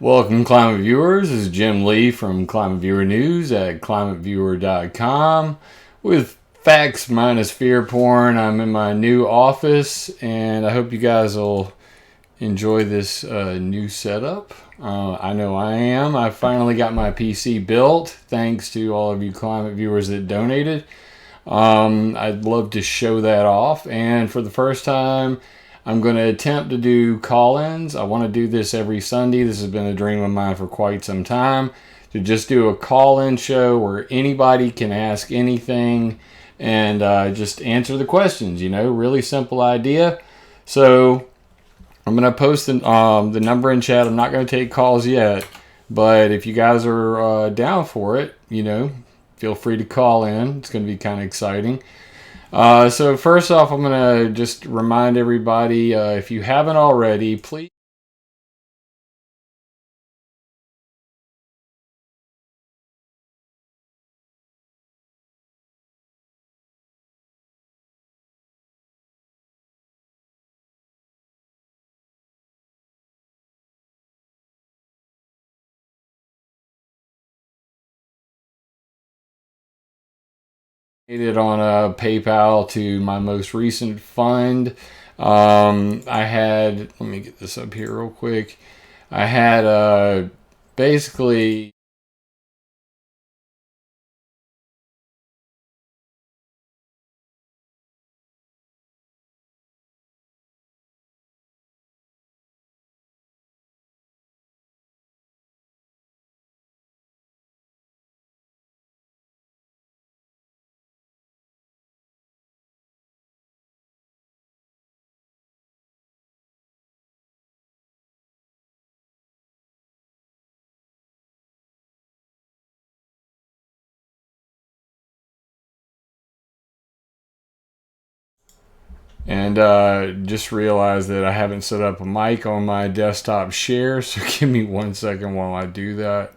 Welcome, Climate Viewers. This is Jim Lee from ClimateViewer News at ClimateViewer.com with facts minus fear porn. I'm in my new office, and I hope you guys will enjoy this new setup. I know I am. I finally got my PC built, thanks to all of you Climate Viewers that donated. I'd love to show that off, and for the first time, I'm going to attempt to do call-ins. I want to do this every Sunday. This has been a dream of mine for quite some time, to just do a call-in show where anybody can ask anything and just answer the questions. You know, really simple idea. So I'm going to post the number in chat. I'm not going to take calls yet, but if you guys are down for it, you know, feel free to call in. It's going to be kind of exciting. So first off, I'm going to just remind everybody, if you haven't already, please it on PayPal to my most recent fund. I had, let me get this up here real quick. I had basically just realized that I haven't set up a mic on my desktop share, so give me 1 second while I do that.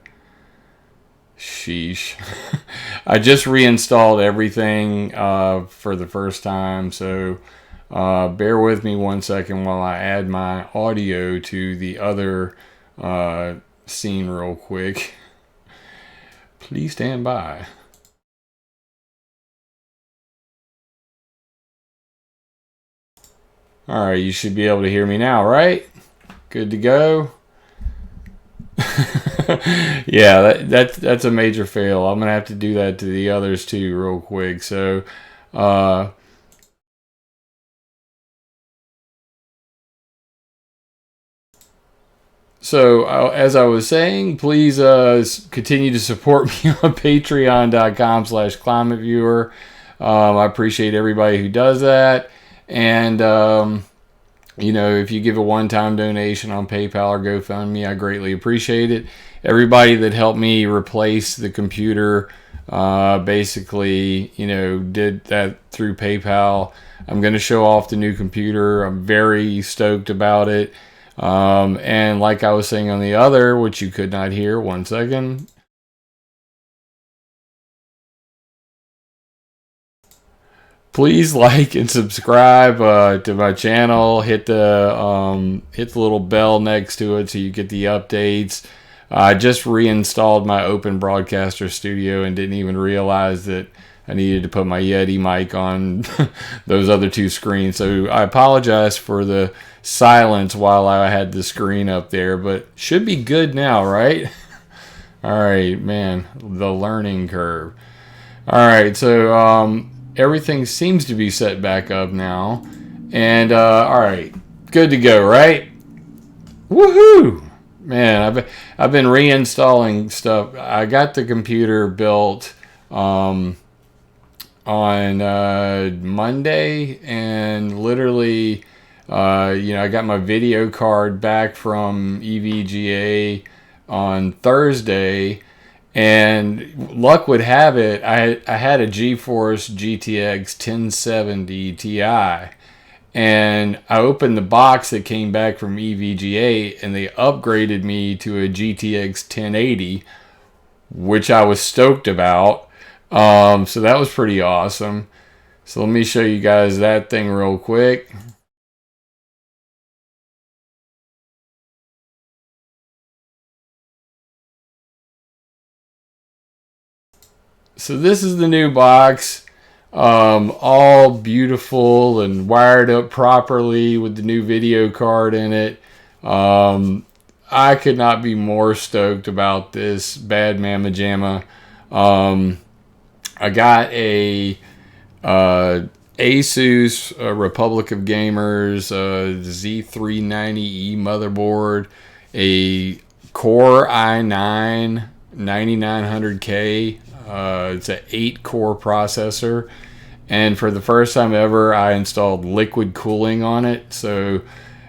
Sheesh. I just reinstalled everything for the first time, so bear with me 1 second while I add my audio to the other scene real quick. Please stand by. All right, you should be able to hear me now, right? Good to go. Yeah, that's a major fail. I'm gonna have to do that to the others too, real quick. So, uh, as I was saying, please continue to support me on Patreon.com/ClimateViewer. I appreciate everybody who does that, and you know, if you give a one-time donation on PayPal or GoFundMe, I greatly appreciate it. Everybody that helped me replace the computer, basically, you know, did that through PayPal. I'm going to show off the new computer. I'm very stoked about it. And like I was saying on the other, which you could not hear, 1 second. Please like and subscribe to my channel. Hit the little bell next to it so you get the updates. I just reinstalled my Open Broadcaster Studio and didn't even realize that I needed to put my Yeti mic on those other two screens. So I apologize for the silence while I had the screen up there, but should be good now, right? All right, man, the learning curve. All right, so everything seems to be set back up now. And all right, good to go, right? Woohoo! Man, I've been reinstalling stuff. I got the computer built on Monday, and literally, you know, I got my video card back from EVGA on Thursday. And luck would have it, I had a GeForce GTX 1070 Ti, and I opened the box that came back from EVGA, and they upgraded me to a GTX 1080, which I was stoked about. So that was pretty awesome. So let me show you guys that thing real quick. So this is the new box, all beautiful and wired up properly with the new video card in it. I could not be more stoked about this Bad Mama Jamma. I got a Asus Republic of Gamers Z390E motherboard, a Core i9 9900K. It's an 8-core processor, and for the first time ever, I installed liquid cooling on it. So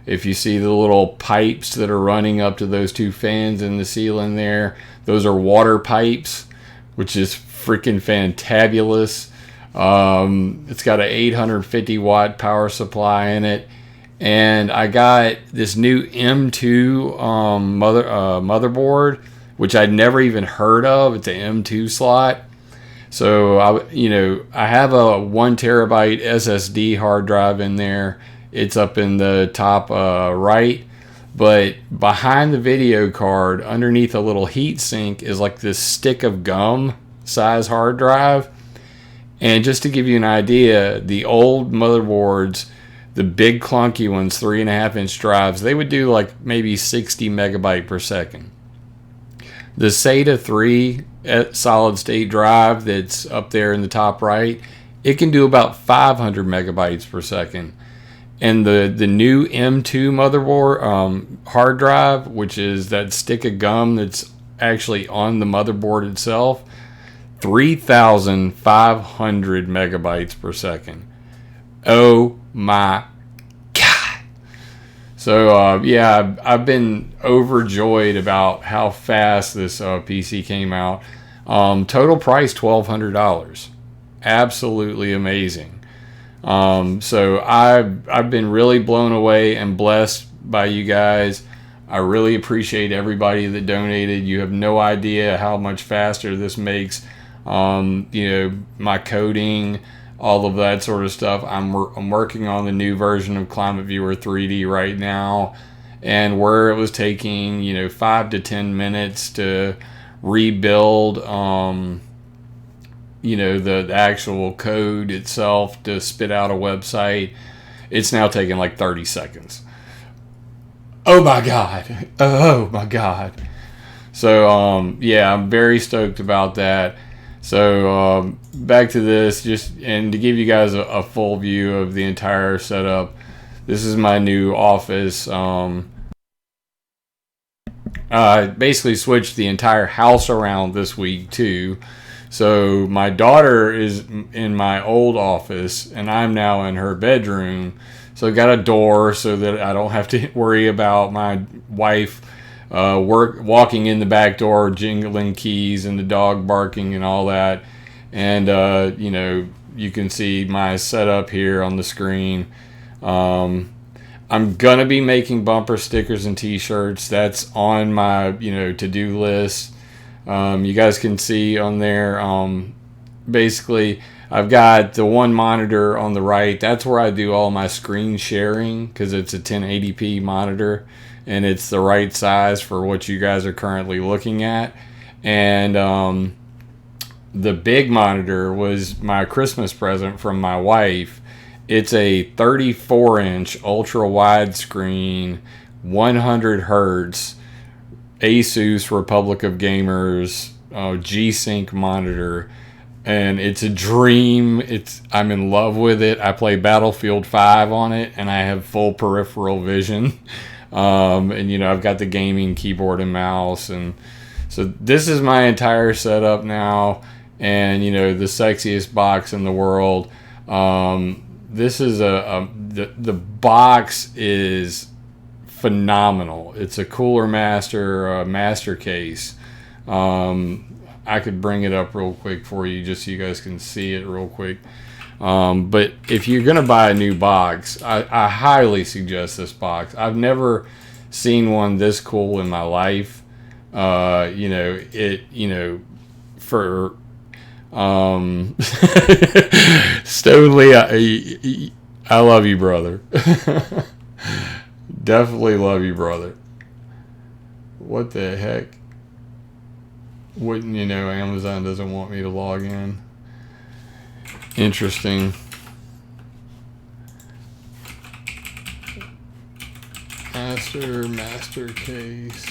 if you see the little pipes that are running up to those two fans in the ceiling there, those are water pipes, which is freaking fantabulous. It's got an 850 watt power supply in it, and I got this new M2 motherboard, which I'd never even heard of. It's an M2 slot. So I have a 1 terabyte SSD hard drive in there. It's up in the top right, but behind the video card, underneath a little heat sink, is like this stick of gum size hard drive. And just to give you an idea, the old motherboards, the big clunky ones, 3.5-inch drives, they would do like maybe 60 megabyte per second. The SATA 3 solid state drive that's up there in the top right, it can do about 500 megabytes per second. And the new M2 motherboard hard drive, which is that stick of gum that's actually on the motherboard itself, 3,500 megabytes per second. Oh my God. So I've been overjoyed about how fast this PC came out. Total price $1,200. Absolutely amazing. So I've been really blown away and blessed by you guys. I really appreciate everybody that donated. You have no idea how much faster this makes my coding, all of that sort of stuff. I'm working on the new version of ClimateViewer 3D right now, and where it was taking 5 to 10 minutes to rebuild the actual code itself to spit out a website, it's now taking like 30 seconds. Oh my God. Oh my God. So I'm very stoked about that. So back to this, and to give you guys a full view of the entire setup. This is my new office. I basically switched the entire house around this week too. So my daughter is in my old office, and I'm now in her bedroom. So I got a door so that I don't have to worry about my wife walking in the back door, jingling keys, and the dog barking and all that. And you can see my setup here on the screen. I'm gonna be making bumper stickers and t-shirts. That's on my to-do list. You guys can see on there, basically I've got the one monitor on the right. That's where I do all my screen sharing, because it's a 1080p monitor and it's the right size for what you guys are currently looking at. And the big monitor was my Christmas present from my wife. It's a 34-inch ultra wide screen, 100 hertz Asus Republic of Gamers G-Sync monitor, and it's a dream. I'm in love with it. I play Battlefield 5 on it, and I have full peripheral vision. And I've got the gaming keyboard and mouse, and so this is my entire setup now, and the sexiest box in the world. This is the box is phenomenal. It's a Cooler Master master case. I could bring it up real quick for you just so you guys can see it real quick. But if you're gonna buy a new box, I highly suggest this box. I've never seen one this cool in my life. For Stonely, I love you, brother. Definitely love you, brother. What the heck? Wouldn't you know, Amazon doesn't want me to log in. Interesting. Master case.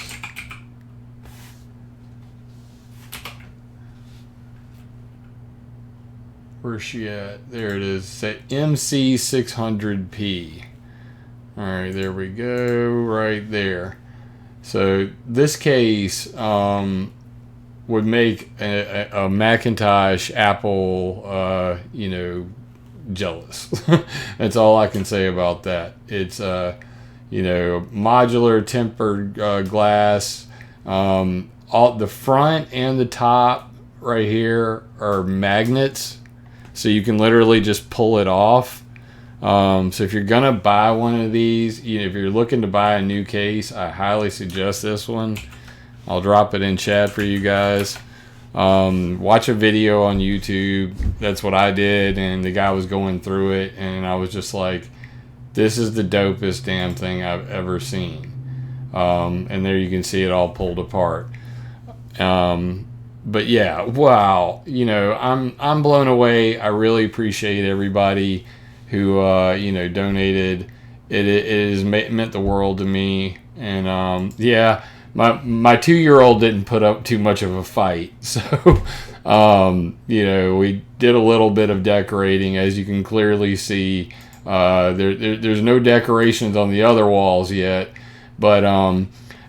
Where's she at? There it is. Say MC600P. Alright, there we go. Right there. So this case would make a Macintosh, Apple, jealous. That's all I can say about that. It's modular tempered glass. All the front and the top right here are magnets, so you can literally just pull it off. So if you're gonna buy one of these, if you're looking to buy a new case, I highly suggest this one. I'll drop it in chat for you guys. Watch a video on YouTube. That's what I did, and the guy was going through it, and I was just like, this is the dopest damn thing I've ever seen. And there you can see it all pulled apart. But yeah, wow. I'm blown away. I really appreciate everybody who donated. It has meant the world to me. And yeah, my 2-year-old didn't put up too much of a fight. So we did a little bit of decorating, as you can clearly see. There's no decorations on the other walls yet, but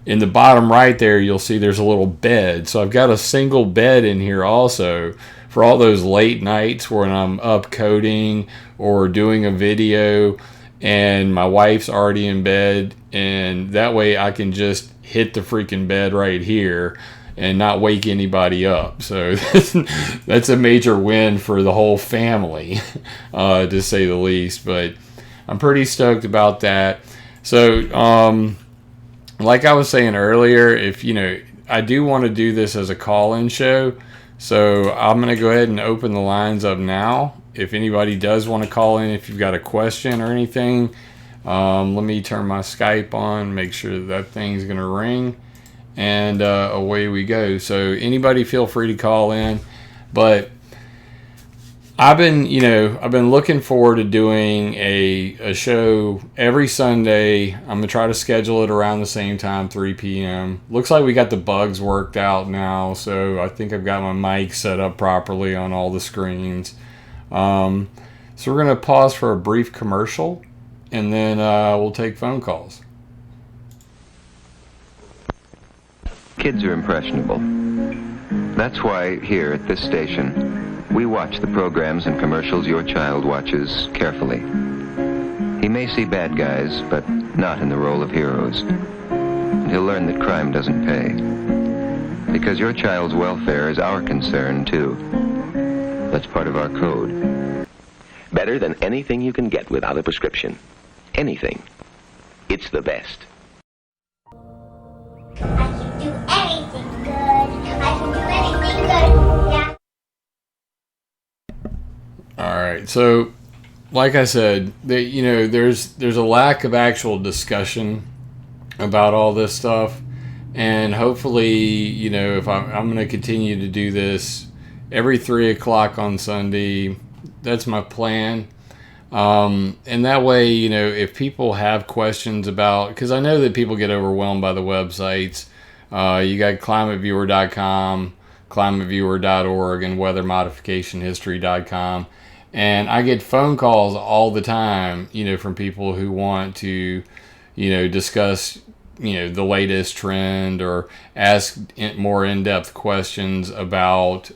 in the bottom right there, you'll see there's a little bed. So I've got a single bed in here also for all those late nights when I'm up coding or doing a video and my wife's already in bed, and that way I can just hit the freaking bed right here and not wake anybody up. So that's a major win for the whole family, to say the least. But I'm pretty stoked about that. So like I was saying earlier, I do want to do this as a call-in show. So I'm going to go ahead and open the lines up now. If anybody does want to call in, if you've got a question or anything, let me turn my Skype on, make sure that thing's going to ring. And away we go. So anybody feel free to call in. But I've been looking forward to doing a show every Sunday. I'm going to try to schedule it around the same time, 3 p.m. Looks like we got the bugs worked out now. So I think I've got my mic set up properly on all the screens. So we're going to pause for a brief commercial, and then we'll take phone calls. Kids are impressionable. That's why here at this station, we watch the programs and commercials your child watches carefully. He may see bad guys, but not in the role of heroes. And he'll learn that crime doesn't pay. Because your child's welfare is our concern, too. That's part of our code. Better than anything you can get without a prescription. Anything. It's the best. Alright, so like I said, there's a lack of actual discussion about all this stuff, and hopefully, if I'm going to continue to do this every 3 o'clock on Sunday, that's my plan. And that way, if people have questions about, because I know that people get overwhelmed by the websites. You got ClimateViewer.com, ClimateViewer.org, and WeatherModificationHistory.com. And I get phone calls all the time, from people who want to, discuss, the latest trend or ask more in-depth questions about,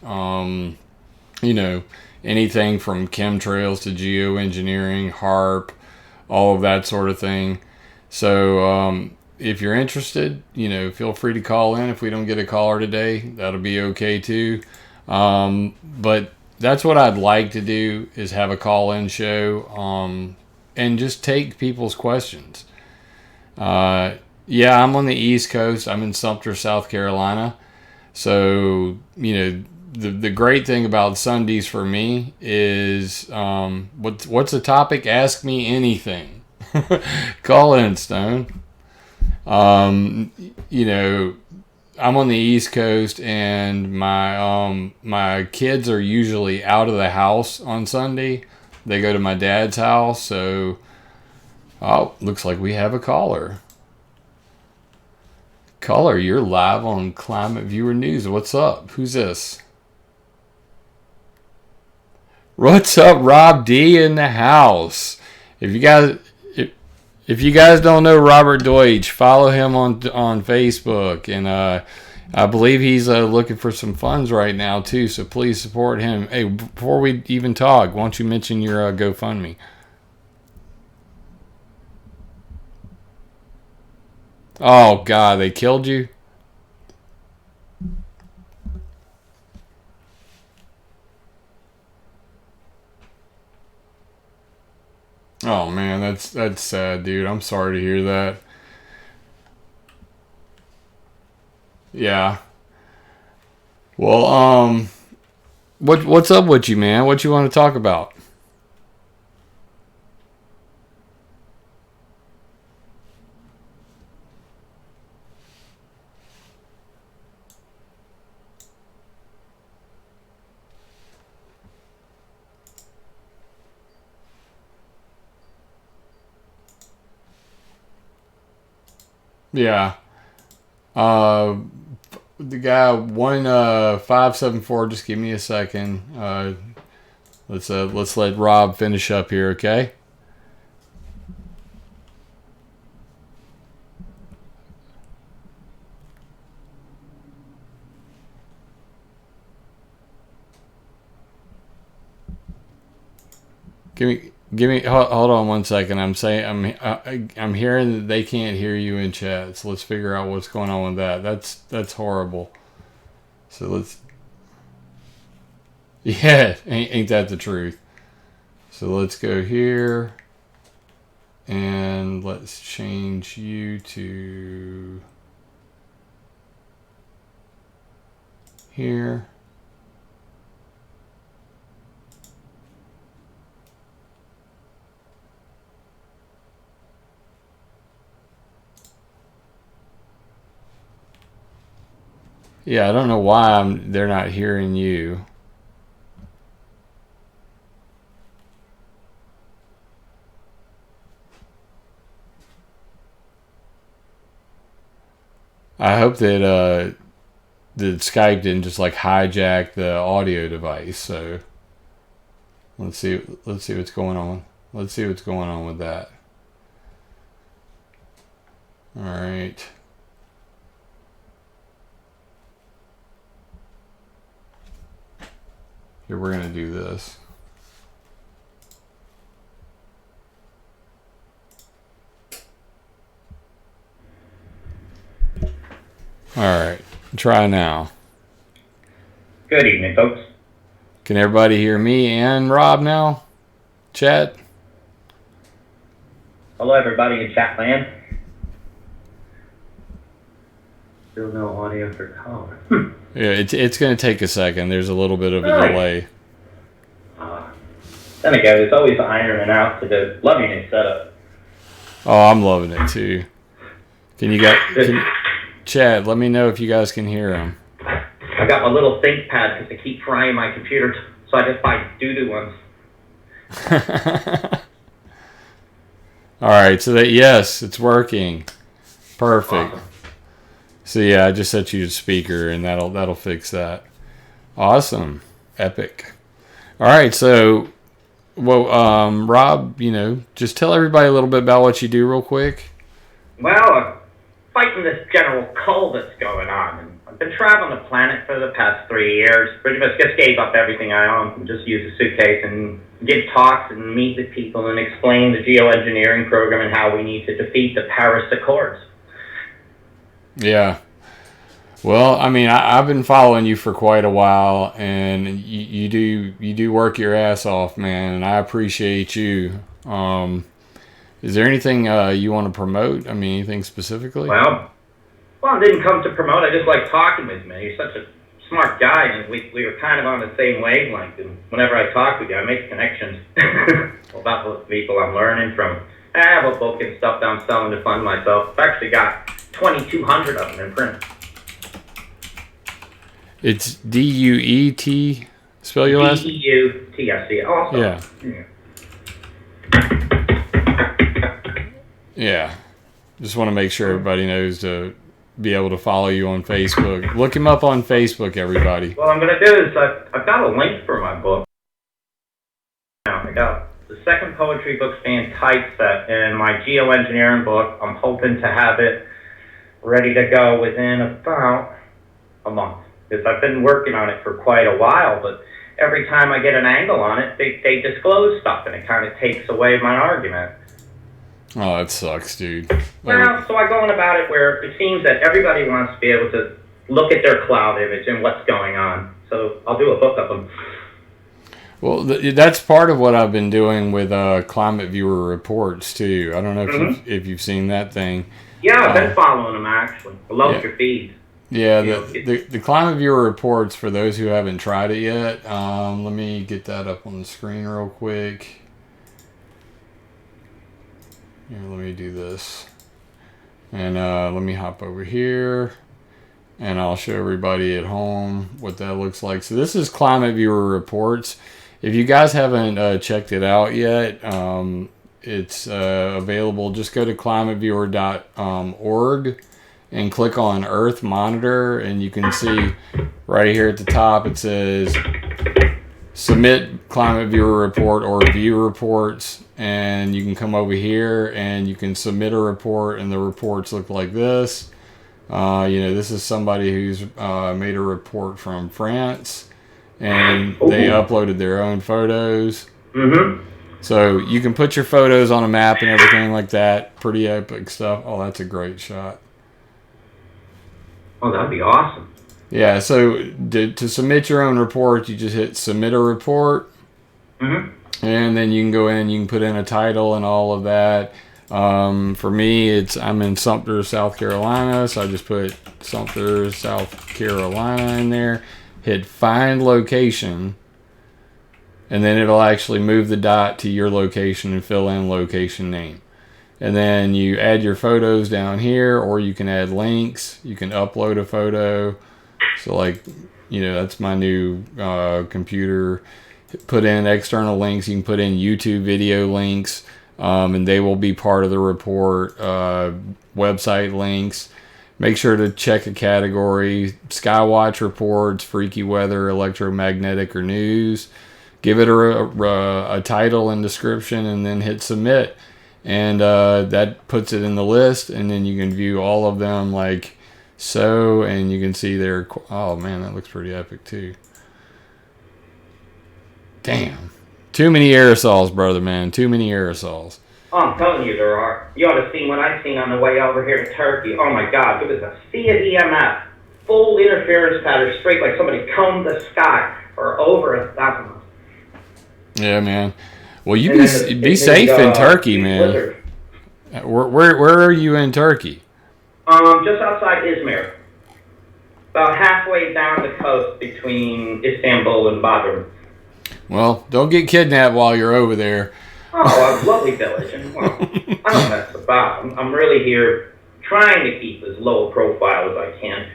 anything from chemtrails to geoengineering, HARP, all of that sort of thing. So if you're interested, feel free to call in. If we don't get a caller today, that'll be okay too. But that's what I'd like to do, is have a call-in show and just take people's questions. Yeah, I'm on the East Coast. I'm in Sumter, South Carolina. So, the great thing about Sundays for me is what's the topic? Ask me anything. Call in, Stone. I'm on the East Coast, and my kids are usually out of the house on Sunday. They go to my dad's house, so looks like we have a caller. Caller, you're live on Climate Viewer News. What's up? Who's this? What's up, Rob D in the house? If you guys don't know Robert Deutsch, follow him on Facebook, and I believe he's looking for some funds right now too. So please support him. Hey, before we even talk, why don't you mention your GoFundMe? Oh God, they killed you. Oh man, that's sad, dude. I'm sorry to hear that. Yeah. Well, what's up with you, man? What you want to talk about? Yeah. The guy 1574. Just give me a second. Let's let Rob finish up here, okay? Give me. Hold on one second. I'm hearing that they can't hear you in chat. So let's figure out what's going on with that. That's horrible. So let's. Yeah, ain't that the truth? So let's go here, and let's change you to here. Yeah, I don't know why they're not hearing you. I hope that Skype didn't just like hijack the audio device. So let's see what's going on. Let's see what's going on with that. All right. Here, we're going to do this. All right. Try now. Good evening, folks. Can everybody hear me and Rob now? Chat? Hello, everybody in chat land. Still no audio for caller. Yeah, it's going to take a second. There's a little bit of a delay. Then again, it's always ironing out to the loving it setup. Oh, I'm loving it too. Chad, let me know if you guys can hear him. I got my little ThinkPad because I keep frying my computer, so I just buy doo-doo ones. All right, so yes, it's working. Perfect. Awesome. So yeah, I just set you to speaker, and that'll fix that. Awesome, epic. All right, so, Rob, just tell everybody a little bit about what you do, real quick. Well, I'm fighting this general cold that's going on, and I've been traveling the planet for the past 3 years. Pretty much just gave up everything I own and just use a suitcase and give talks and meet with people and explain the geoengineering program and how we need to defeat the Paris Accords. Yeah. Well, I mean, I've been following you for quite a while, and you do work your ass off, man, and I appreciate you. Is there anything you want to promote? I mean, anything specifically? Well, I didn't come to promote. I just like talking with you, man. You're such a smart guy, and we were kind of on the same wavelength, and whenever I talk with you, I make connections about those people I'm learning from. I have a book and stuff that I'm selling to fund myself. I've actually got 2,200 of them in print. It's DUET. Spell your last. DEUTSC. Awesome. Yeah. Yeah. Just want to make sure everybody knows to be able to follow you on Facebook. Look him up on Facebook, everybody. What I'm going to do is I've got a link for my book. I got the second poetry book being typeset, and my geoengineering book, I'm hoping to have it ready to go within about a month. Because I've been working on it for quite a while, but every time I get an angle on it, they disclose stuff, and it kind of takes away my argument. Oh, that sucks, dude. Well, so I go on about it where it seems that everybody wants to be able to look at their cloud image and what's going on. So I'll do a book of them. Well, that's part of what I've been doing with ClimateViewer reports too. I don't know if you've seen that thing. Yeah, I've been following them actually. I love your feeds. Yeah, the ClimateViewer reports, for those who haven't tried it yet. Let me get that up on the screen real quick. Here, let me do this. And let me hop over here. And I'll show everybody at home what that looks like. So this is ClimateViewer reports. If you guys haven't checked it out yet, it's available. Just go to climateviewer.org and click on Earth Monitor, and you can see right here at the top it says Submit ClimateViewer report or view reports, and you can come over here and you can submit a report, and the reports look like this. This is somebody who's made a report from France, and they uploaded their own photos. So you can put your photos on a map and everything like that. Pretty epic stuff. Oh, that's a great shot. Oh, that'd be awesome. Yeah, so to submit your own report, you just hit submit a report. And then you can go in, you can put in a title and all of that. For me, I'm in Sumter, South Carolina, so I just put Sumter, South Carolina in there. Hit find location, and then it'll actually move the dot to your location and fill in location name. And then you add your photos down here, or you can add links. You can upload a photo. So that's my new computer. Put in external links. You can put in YouTube video links, and they will be part of the report. Website links. Make sure to check a category: Skywatch reports, freaky weather, electromagnetic, or news. Give it a title and description, and then hit submit. And that puts it in the list, and then you can view all of them like so, and you can see their... Oh man, that looks pretty epic too. Damn. Too many aerosols, brother, man. Too many aerosols. Oh, I'm telling you there are. You ought to see what I seen on the way over here to Turkey. Oh my God, it was a sea of EMF. Full interference pattern, straight like somebody combed the sky for over 1,000 miles. Yeah, man. Well, you be safe in Turkey, man. Where are you in Turkey? Just outside Izmir. About halfway down the coast between Istanbul and Bodrum. Well, don't get kidnapped while you're over there. Oh, a lovely village. And, well, I don't mess about. I'm really here trying to keep as low a profile as I can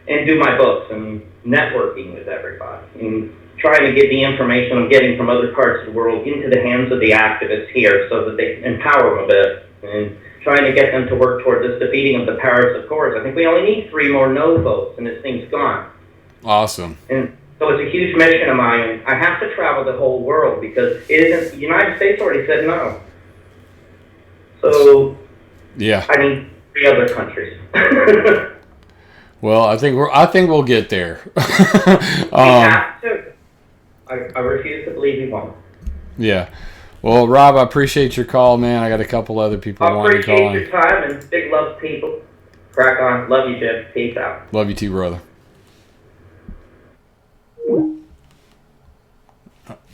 and do my books and networking with everybody. And trying to get the information I'm getting from other parts of the world into the hands of the activists here so that they empower them a bit, and trying to get them to work toward this defeating of the Paris Accords. I think we only need 3 more no votes, and this thing's gone. Awesome. And so it's a huge mission of mine. I have to travel the whole world because the United States already said no. So yeah, I need 3 other countries. Well, I think we'll get there. We have to. I refuse to believe he won't. Yeah. Well, Rob, I appreciate your call, man. I got a couple other people wanting to call in. I appreciate your time, and big love, people. Crack on. Love you, Jim. Peace out. Love you too, brother.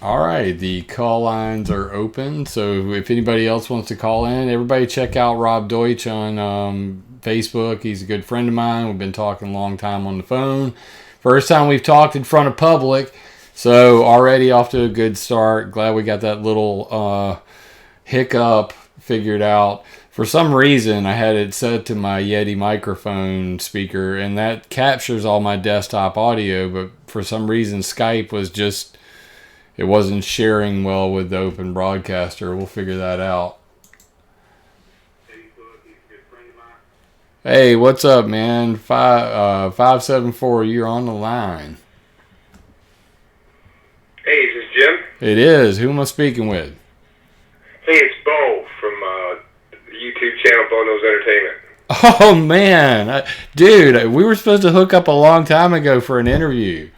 All right, the call lines are open. So if anybody else wants to call in, everybody check out Rob Deutsch on Facebook. He's a good friend of mine. We've been talking a long time on the phone. First time we've talked in front of public. So already off to a good start. Glad we got that little hiccup figured out. for some reason, I had it set to my Yeti microphone speaker, and that captures all my desktop audio, but for some reason, Skype was just, it wasn't sharing well with the Open Broadcaster. We'll figure that out. Hey, what's up, man? 574, you're on the line. Hey, is this Jim? It is. Who am I speaking with? Hey, it's Bo from the YouTube channel Bo Knows Entertainment. Oh, man. Dude, we were supposed to hook up a long time ago for an interview.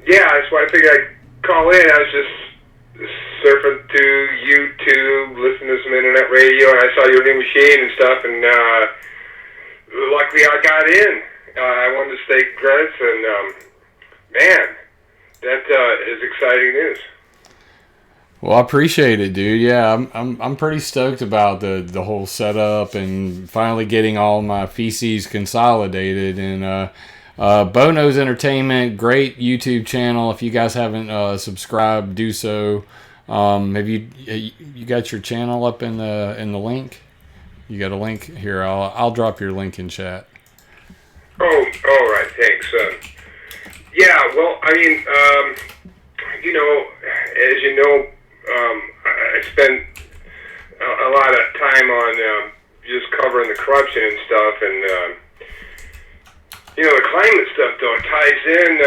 Yeah, that's why I figured I'd call in. I was just surfing through YouTube, listening to some internet radio, and I saw your new machine and stuff, and luckily I got in. I wanted to stake credits, and man, that is exciting news. Well, I appreciate it, dude. Yeah, I'm pretty stoked about the whole setup and finally getting all my feces consolidated. And Bo Knows Entertainment, great YouTube channel. If you guys haven't subscribed, do so. Have you got your channel up in the link? You got a link here. I'll drop your link in chat. Oh, all right, thanks. Yeah, well, I mean, as you know, I spent a lot of time on just covering the corruption and stuff, and the climate stuff though ties in.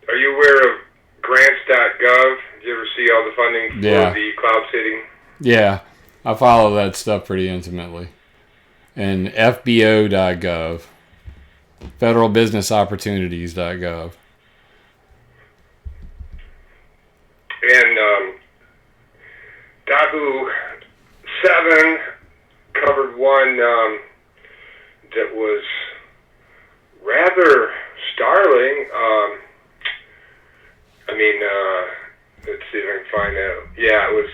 Are you aware of grants.gov? Did you ever see all the funding for the cloud seeding? Yeah, I follow that stuff pretty intimately. And FBO.gov, federalbusinessopportunities.gov. And Dabu 7 covered one that was rather startling. Let's see if I can find that. Yeah, it was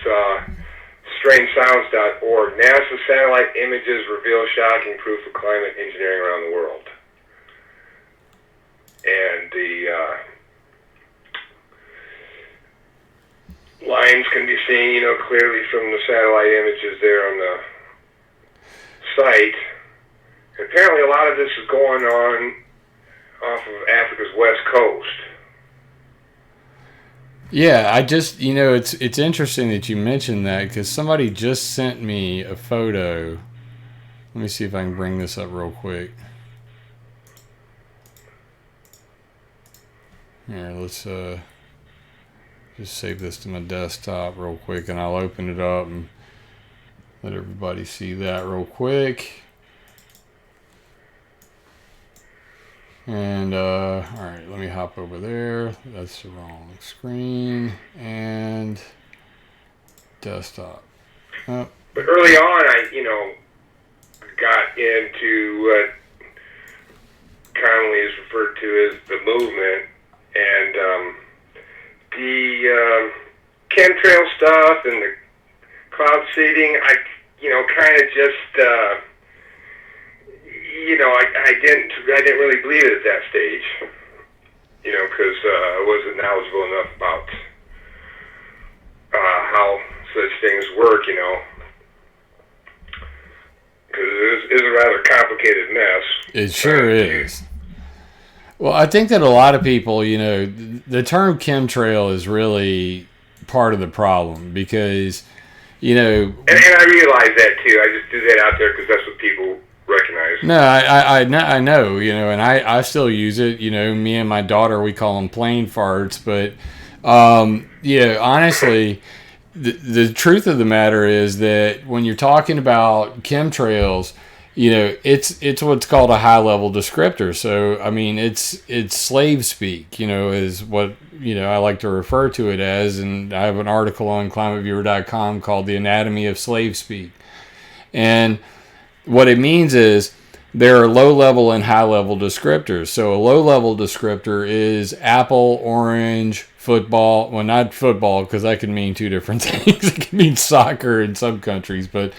strangesounds.org. NASA satellite images reveal shocking proof of climate engineering around the world. And the lines can be seen, clearly from the satellite images there on the site. And apparently a lot of this is going on off of Africa's west coast. Yeah, I just, it's interesting that you mentioned that because somebody just sent me a photo. Let me see if I can bring this up real quick. Here, let's just save this to my desktop real quick, and I'll open it up and let everybody see that real quick. And, all right, let me hop over there. That's the wrong screen. And desktop. Oh. But early on, I, got into what commonly is referred to as the movement. And the chemtrail stuff and the cloud seeding, I kind of just... I didn't really believe it at that stage, because I wasn't knowledgeable enough about how such things work, because it is a rather complicated mess. It sure is. Well, I think that a lot of people, the term chemtrail is really part of the problem because, And I realize that too. I just do that out there because that's what people recognize. No, I know, and I still use it. Me and my daughter, we call them plane farts. But, honestly, the truth of the matter is that when you're talking about chemtrails, it's what's called a high-level descriptor. So, I mean, it's slave speak, is what, I like to refer to it as. And I have an article on ClimateViewer.com called The Anatomy of Slave Speak. And what it means is there are low-level and high-level descriptors. So a low-level descriptor is apple, orange, football. Well, not football, because that can mean two different things. It can mean soccer in some countries, but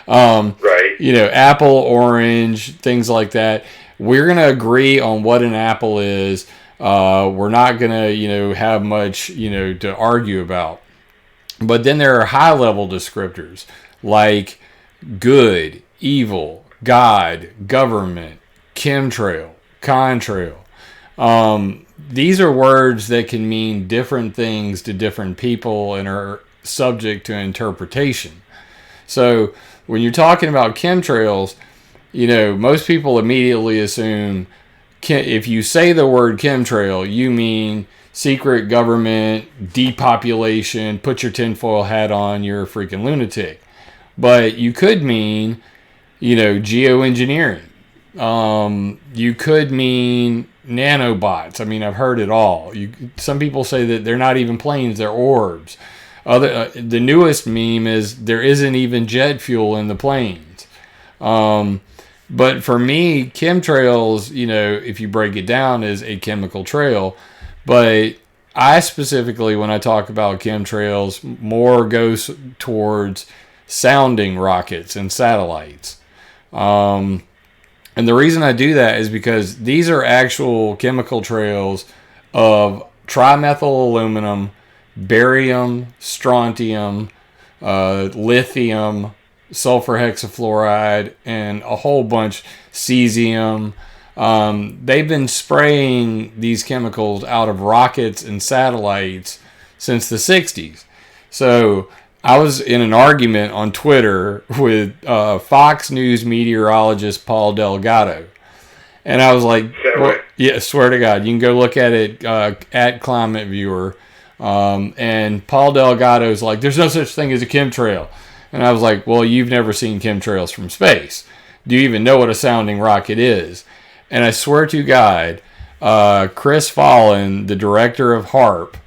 right. Apple, orange, things like that. We're going to agree on what an apple is. We're not going to, have much, to argue about. But then there are high-level descriptors like good, evil, God, government, chemtrail, contrail. These are words that can mean different things to different people and are subject to interpretation. So when you're talking about chemtrails, most people immediately assume if you say the word chemtrail, you mean secret government, depopulation, put your tinfoil hat on, you're a freaking lunatic. But you could mean, geoengineering. You could mean nanobots. I mean, I've heard it all. Some people say that they're not even planes, they're orbs. The newest meme is there isn't even jet fuel in the planes. But for me, chemtrails, if you break it down, is a chemical trail. But I specifically, when I talk about chemtrails, more goes towards sounding rockets and satellites. And the reason I do that is because these are actual chemical trails of trimethyl aluminum, barium, strontium, lithium, sulfur hexafluoride, and a whole bunch, cesium. They've been spraying these chemicals out of rockets and satellites since the 60s. So I was in an argument on Twitter with Fox News meteorologist Paul Delgado. And I was like, well, yeah, swear to God, you can go look at it at ClimateViewer. And Paul Delgado's like, there's no such thing as a chemtrail. And I was like, well, you've never seen chemtrails from space. Do you even know what a sounding rocket is? And I swear to God, Chris Fallon, the director of HARP,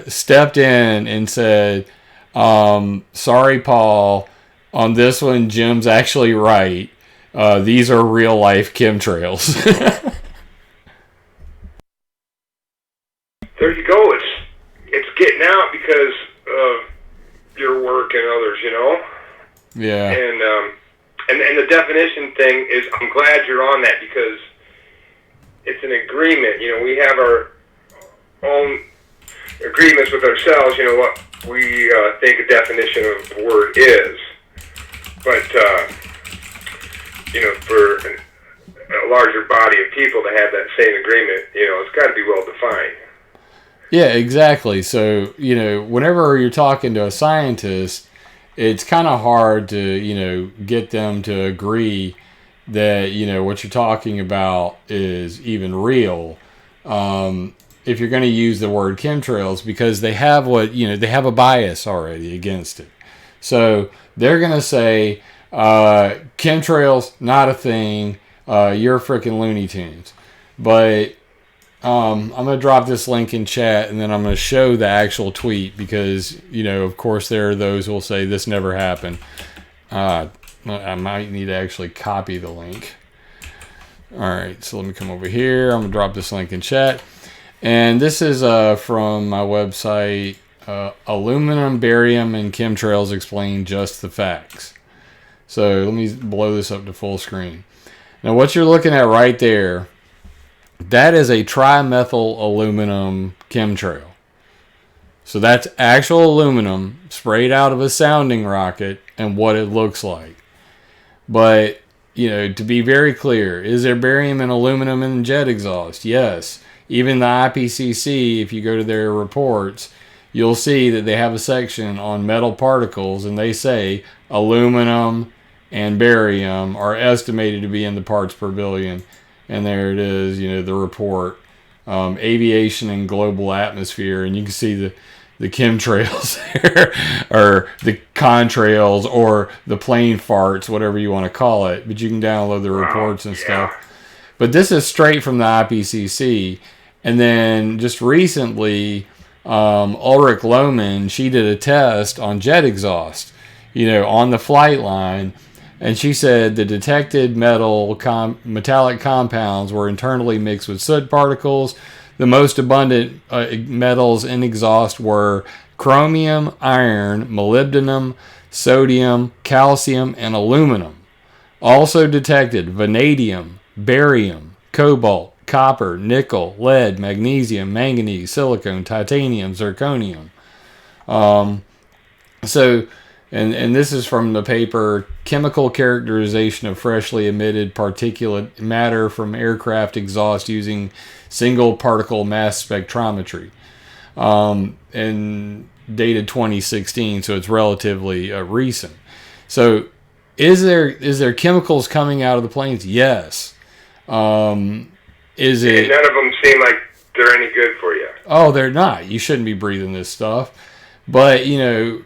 stepped in and said, sorry, Paul, on this one, Jim's actually right. These are real life chemtrails. There you go. It's getting out because of your work and others, Yeah. And the definition thing is, I'm glad you're on that because it's an agreement. We have our own agreements with ourselves, what we think a definition of the word is. But, for a larger body of people to have that same agreement, it's got to be well defined. Yeah, exactly. So, whenever you're talking to a scientist, it's kind of hard to, get them to agree that, what you're talking about is even real. If you're going to use the word chemtrails, because they have they have a bias already against it. So they're going to say, chemtrails, not a thing. You're freaking Looney Tunes. But I'm going to drop this link in chat, and then I'm going to show the actual tweet because, of course, there are those who will say this never happened. I might need to actually copy the link. All right, so let me come over here. I'm going to drop this link in chat. And this is from my website, Aluminum, Barium, and Chemtrails Explain Just the Facts. So let me blow this up to full screen. Now, what you're looking at right there, that is a trimethyl aluminum chemtrail. So that's actual aluminum sprayed out of a sounding rocket and what it looks like. But, to be very clear, is there barium and aluminum in jet exhaust? Yes. Even the IPCC, if you go to their reports, you'll see that they have a section on metal particles, and they say aluminum and barium are estimated to be in the parts per billion. And there it is, the report, aviation and global atmosphere, and you can see the chemtrails there, or the contrails, or the plane farts, whatever you want to call it. But you can download the reports and stuff. But this is straight from the IPCC. And then just recently, Ulrich Lohmann, she did a test on jet exhaust, on the flight line. And she said the detected metallic compounds were internally mixed with soot particles. The most abundant metals in exhaust were chromium, iron, molybdenum, sodium, calcium, and aluminum. Also detected vanadium, barium, cobalt, copper, nickel, lead, magnesium, manganese, silicon, titanium, zirconium. So, and this is from the paper Chemical Characterization of Freshly Emitted Particulate Matter from Aircraft Exhaust Using Single Particle Mass Spectrometry, and dated 2016, so it's relatively recent. So is there chemicals coming out of the planes? Yes. Is it? And none of them seem like they're any good for you. Oh, they're not. You shouldn't be breathing this stuff. But, and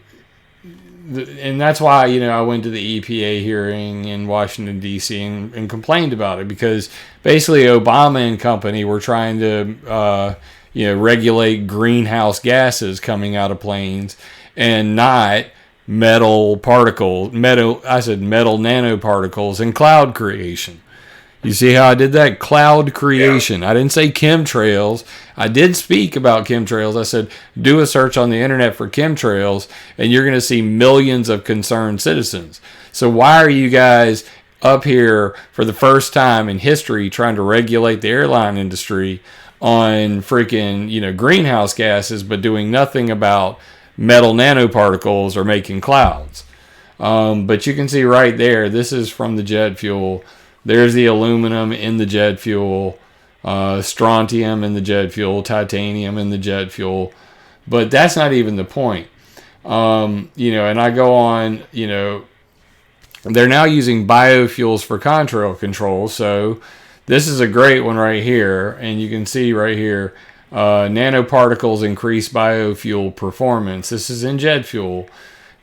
that's why, I went to the EPA hearing in Washington, D.C. and complained about it, because basically Obama and company were trying to, regulate greenhouse gases coming out of planes and not metal nanoparticles and cloud creation. You see how I did that? Cloud creation. Yeah. I didn't say chemtrails. I did speak about chemtrails. I said, do a search on the internet for chemtrails, and you're going to see millions of concerned citizens. So why are you guys up here for the first time in history trying to regulate the airline industry on freaking, greenhouse gases, but doing nothing about metal nanoparticles or making clouds? But you can see right there, this is from the jet fuel. There's the aluminum in the jet fuel, strontium in the jet fuel, titanium in the jet fuel. But that's not even the point. And I go on, they're now using biofuels for contrail control. So this is a great one right here. And you can see right here, nanoparticles increase biofuel performance. This is in jet fuel.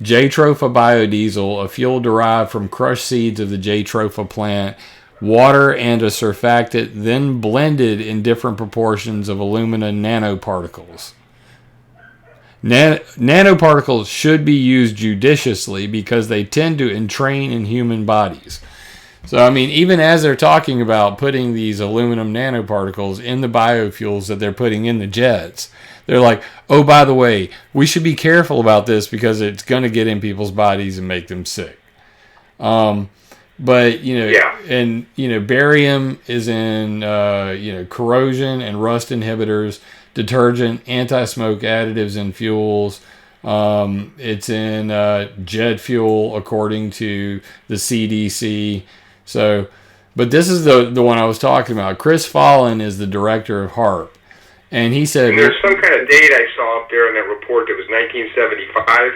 Jatropha biodiesel, a fuel derived from crushed seeds of the Jatropha plant, water and a surfactant, then blended in different proportions of alumina nanoparticles. Nanoparticles should be used judiciously because they tend to entrain in human bodies. So, even as they're talking about putting these aluminum nanoparticles in the biofuels that they're putting in the jets, they're like, oh, by the way, we should be careful about this because it's going to get in people's bodies and make them sick. But, and, barium is in, corrosion and rust inhibitors, detergent, anti-smoke additives in fuels. It's in jet fuel, according to the CDC. So, but this is the one I was talking about. Chris Fallon is the director of HARP. And he said... And there's some kind of date I saw up there in that report that was 1975,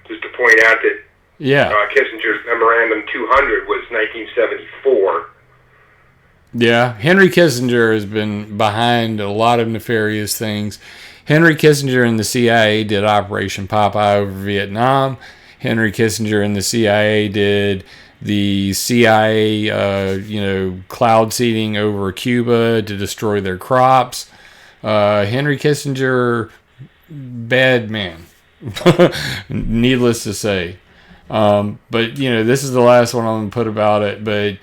just to point out that Kissinger's Memorandum 200 was 1974. Yeah, Henry Kissinger has been behind a lot of nefarious things. Henry Kissinger and the CIA did Operation Popeye over Vietnam. Henry Kissinger and the CIA did the CIA, cloud seeding over Cuba to destroy their crops. Henry Kissinger, bad man, needless to say. But, this is the last one I'm going to put about it. But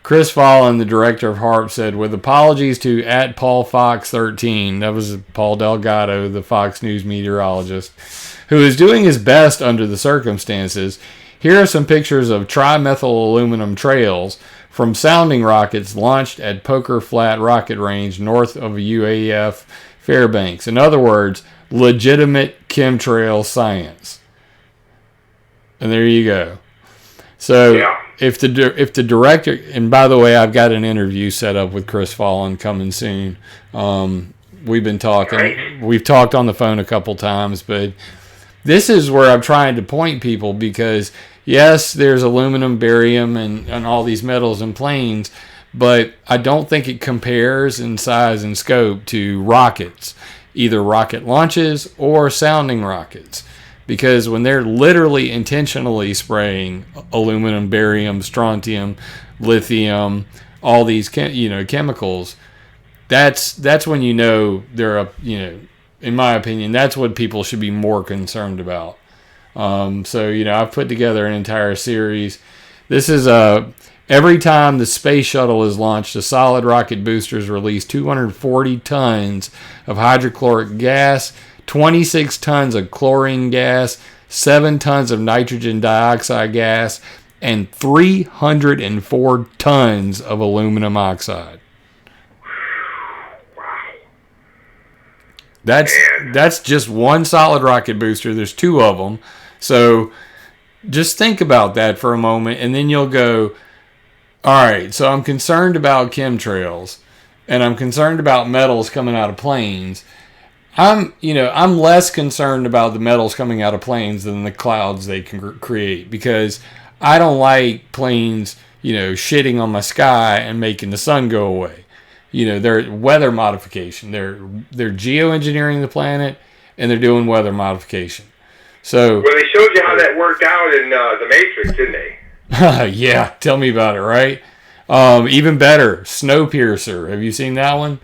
Chris Fallon, the director of HARP, said, with apologies to @PaulFox13, that was Paul Delgado, the Fox News meteorologist, who is doing his best under the circumstances, here are some pictures of trimethyl aluminum trails from sounding rockets launched at Poker Flat Rocket Range north of UAF Fairbanks. In other words, legitimate chemtrail science. And there you go. So if the director, and by the way, I've got an interview set up with Chris Fallon coming soon. We've been talking. Right. We've talked on the phone a couple times, but this is where I'm trying to point people, because yes, there's aluminum, barium, and all these metals in planes, but I don't think it compares in size and scope to rockets, either rocket launches or sounding rockets. Because when they're literally intentionally spraying aluminum, barium, strontium, lithium, all these chemicals, that's when they're in my opinion, that's what people should be more concerned about. So I've put together an entire series. This is every time the space shuttle is launched, the solid rocket boosters release 240 tons of hydrochloric gas, 26 tons of chlorine gas, 7 tons of nitrogen dioxide gas, and 304 tons of aluminum oxide. Wow. That's just one solid rocket booster. There's two of them. So just think about that for a moment, and then you'll go, all right, so I'm concerned about chemtrails, and I'm concerned about metals coming out of planes. I'm less concerned about the metals coming out of planes than the clouds they can create, because I don't like planes, shitting on my sky and making the sun go away. They're weather modification. They're geoengineering the planet, and they're doing weather modification. So, well, they showed you how that worked out in The Matrix, didn't they? yeah, tell me about it, right? Even better, Snowpiercer. Have you seen that one?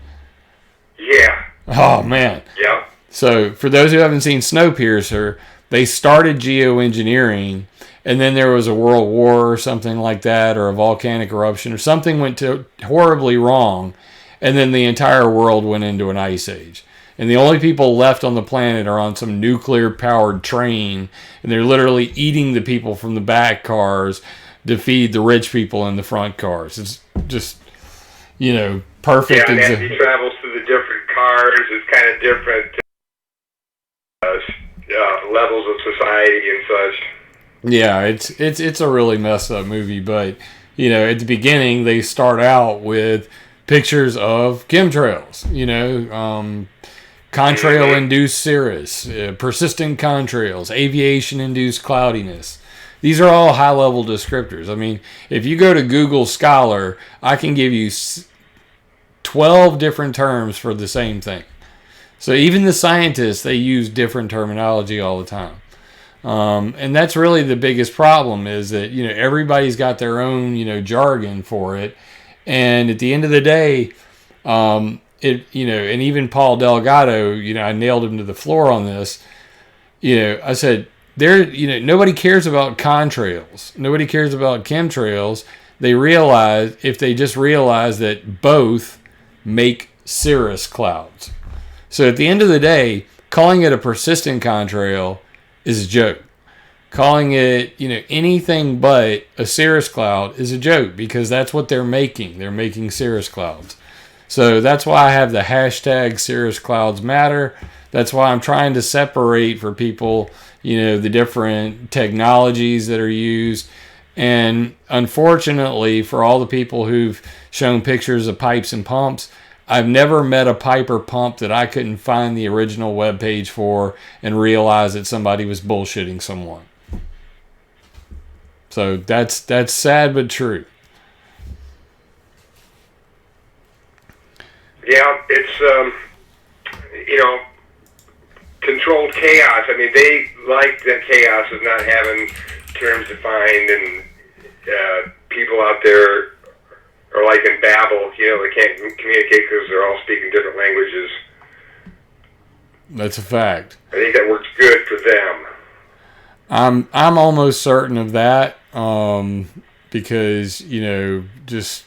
Yeah. Oh, man. Yeah. So, for those who haven't seen Snowpiercer, they started geoengineering, and then there was a world war or something like that, or a volcanic eruption, or something went horribly wrong, and then the entire world went into an ice age. And the only people left on the planet are on some nuclear-powered train, and they're literally eating the people from the back cars to feed the rich people in the front cars. It's just, perfect. Yeah, and as he travels through the different cars, it's kind of different levels of society and such. Yeah, it's a really messed up movie, but, at the beginning, they start out with pictures of chemtrails, contrail-induced cirrus, persistent contrails, aviation-induced cloudiness. These are all high-level descriptors. I mean, if you go to Google Scholar, I can give you 12 different terms for the same thing. So even the scientists, they use different terminology all the time. And that's really the biggest problem, is that, everybody's got their own, jargon for it. And at the end of the day, and even Paul Delgado, I nailed him to the floor on this. I said, nobody cares about contrails. Nobody cares about chemtrails. If they just realize that both make cirrus clouds. So at the end of the day, calling it a persistent contrail is a joke. Calling it, anything but a cirrus cloud is a joke, because that's what they're making. They're making cirrus clouds. So that's why I have the hashtag cirrus clouds matter. That's why I'm trying to separate for people, the different technologies that are used. And unfortunately, for all the people who've shown pictures of pipes and pumps, I've never met a pipe or pump that I couldn't find the original webpage for and realize that somebody was bullshitting someone. So that's sad but true. Yeah, it's controlled chaos. I mean, they like that chaos of not having terms defined, and people out there are like in Babel. They can't communicate because they're all speaking different languages. That's a fact. I think that works good for them. I'm almost certain of that, because just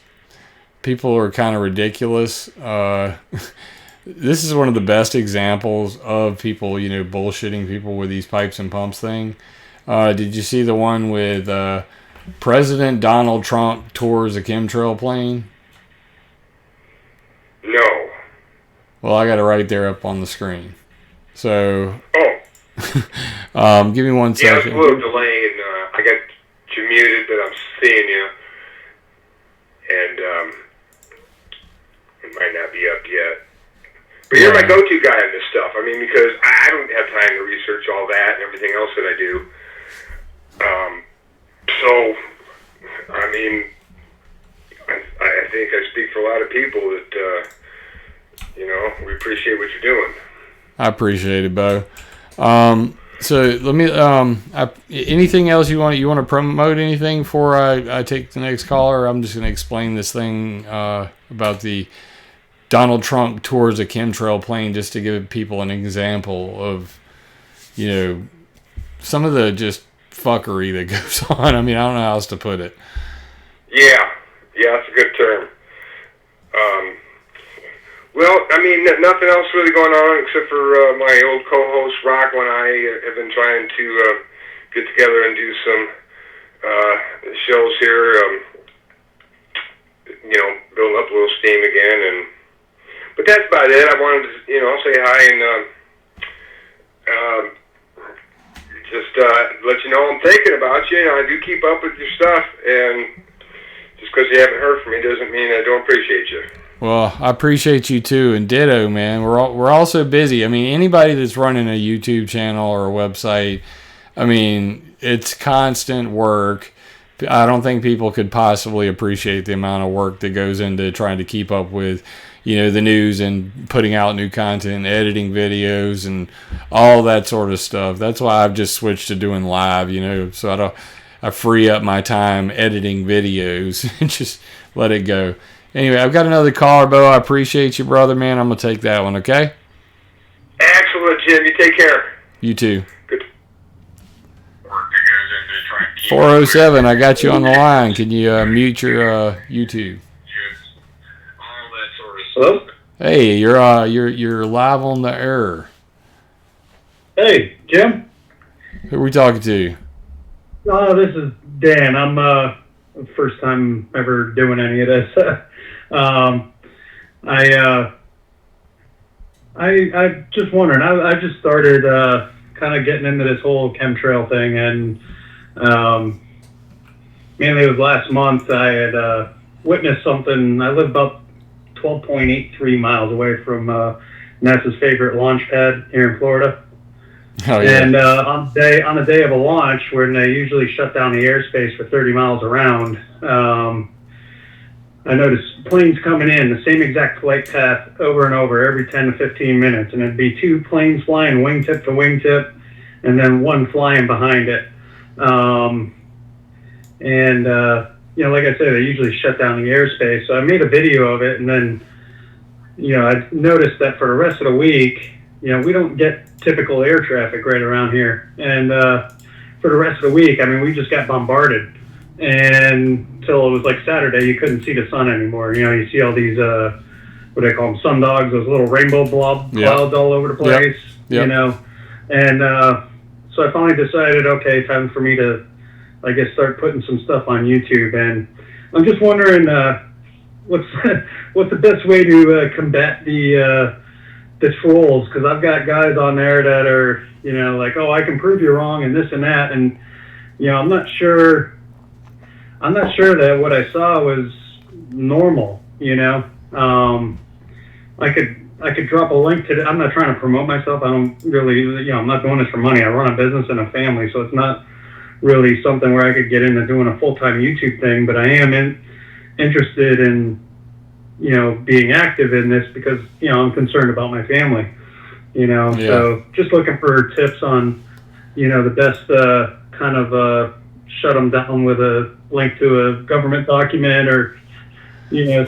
people are kind of ridiculous. This is one of the best examples of people bullshitting people with these pipes and pumps thing. Did you see the one with President Donald Trump tours a chemtrail plane? No. Well, I got it right there up on the screen. So. Oh. Give me one second. Yeah, it's a little delay, and I got you muted, but I'm seeing you. And it might not be up yet. But you're my go-to guy on this stuff. I mean, because I don't have time to research all that and everything else that I do. So, I mean, I think I speak for a lot of people that, we appreciate what you're doing. I appreciate it, Bo. So let me. Anything else you want to promote? Anything before I take the next caller? I'm just going to explain this thing about the Donald Trump tours a chemtrail plane, just to give people an example of, some of the just fuckery that goes on. I mean, I don't know how else to put it. Yeah, that's a good term. Well, I mean, nothing else really going on except for my old co-host Rocco and I have been trying to get together and do some shows here. Building up a little steam again, and But that's about it. I wanted to, say hi and just let you know I'm thinking about you. I do keep up with your stuff, and just because you haven't heard from me doesn't mean I don't appreciate you. Well, I appreciate you too, and ditto, man. We're all so busy. I mean, anybody that's running a YouTube channel or a website, I mean, it's constant work. I don't think people could possibly appreciate the amount of work that goes into trying to keep up with, the news and putting out new content, editing videos, and all that sort of stuff. That's why I've just switched to doing live, so I free up my time editing videos and just let it go. Anyway, I've got another caller, Bo. I appreciate you, brother, man. I'm going to take that one, okay? Excellent, Jim. You take care. You too. Good. 407, I got you on the line. Can you mute your YouTube? Hello? Hey, you're live on the air. Hey, Jim? Who are we talking to? Oh, this is Dan. I'm first time ever doing any of this. I just wondering. I just started kind of getting into this whole chemtrail thing, and mainly it was last month. I had witnessed something. I live about 12.83 miles away from NASA's favorite launch pad here in Florida. Oh, yeah. And on the day of a launch, when they usually shut down the airspace for 30 miles around, I noticed planes coming in the same exact flight path over and over every 10 to 15 minutes, and it'd be two planes flying wingtip to wingtip, and then one flying behind it. Like I said, they usually shut down the airspace. So I made a video of it, and then, I noticed that for the rest of the week, we don't get typical air traffic right around here. And for the rest of the week, I mean, we just got bombarded. And until it was like Saturday, you couldn't see the sun anymore. You see all these, what do they call them, sun dogs, those little rainbow blob clouds all over the place, Yep. And so I finally decided, okay, time for me to, I guess, start putting some stuff on YouTube. And I'm just wondering, what's the best way to combat the trolls? Because I've got guys on there that are, like, oh, I can prove you wrong and this and that, and I'm not sure that what I saw was normal. I could drop a link to. I'm not trying to promote myself. I don't really, I'm not doing this for money. I run a business and a family, so it's not really something where I could get into doing a full-time YouTube thing. But I am interested in, being active in this because, I'm concerned about my family, So just looking for tips on, the best kind of shut them down with a link to a government document or,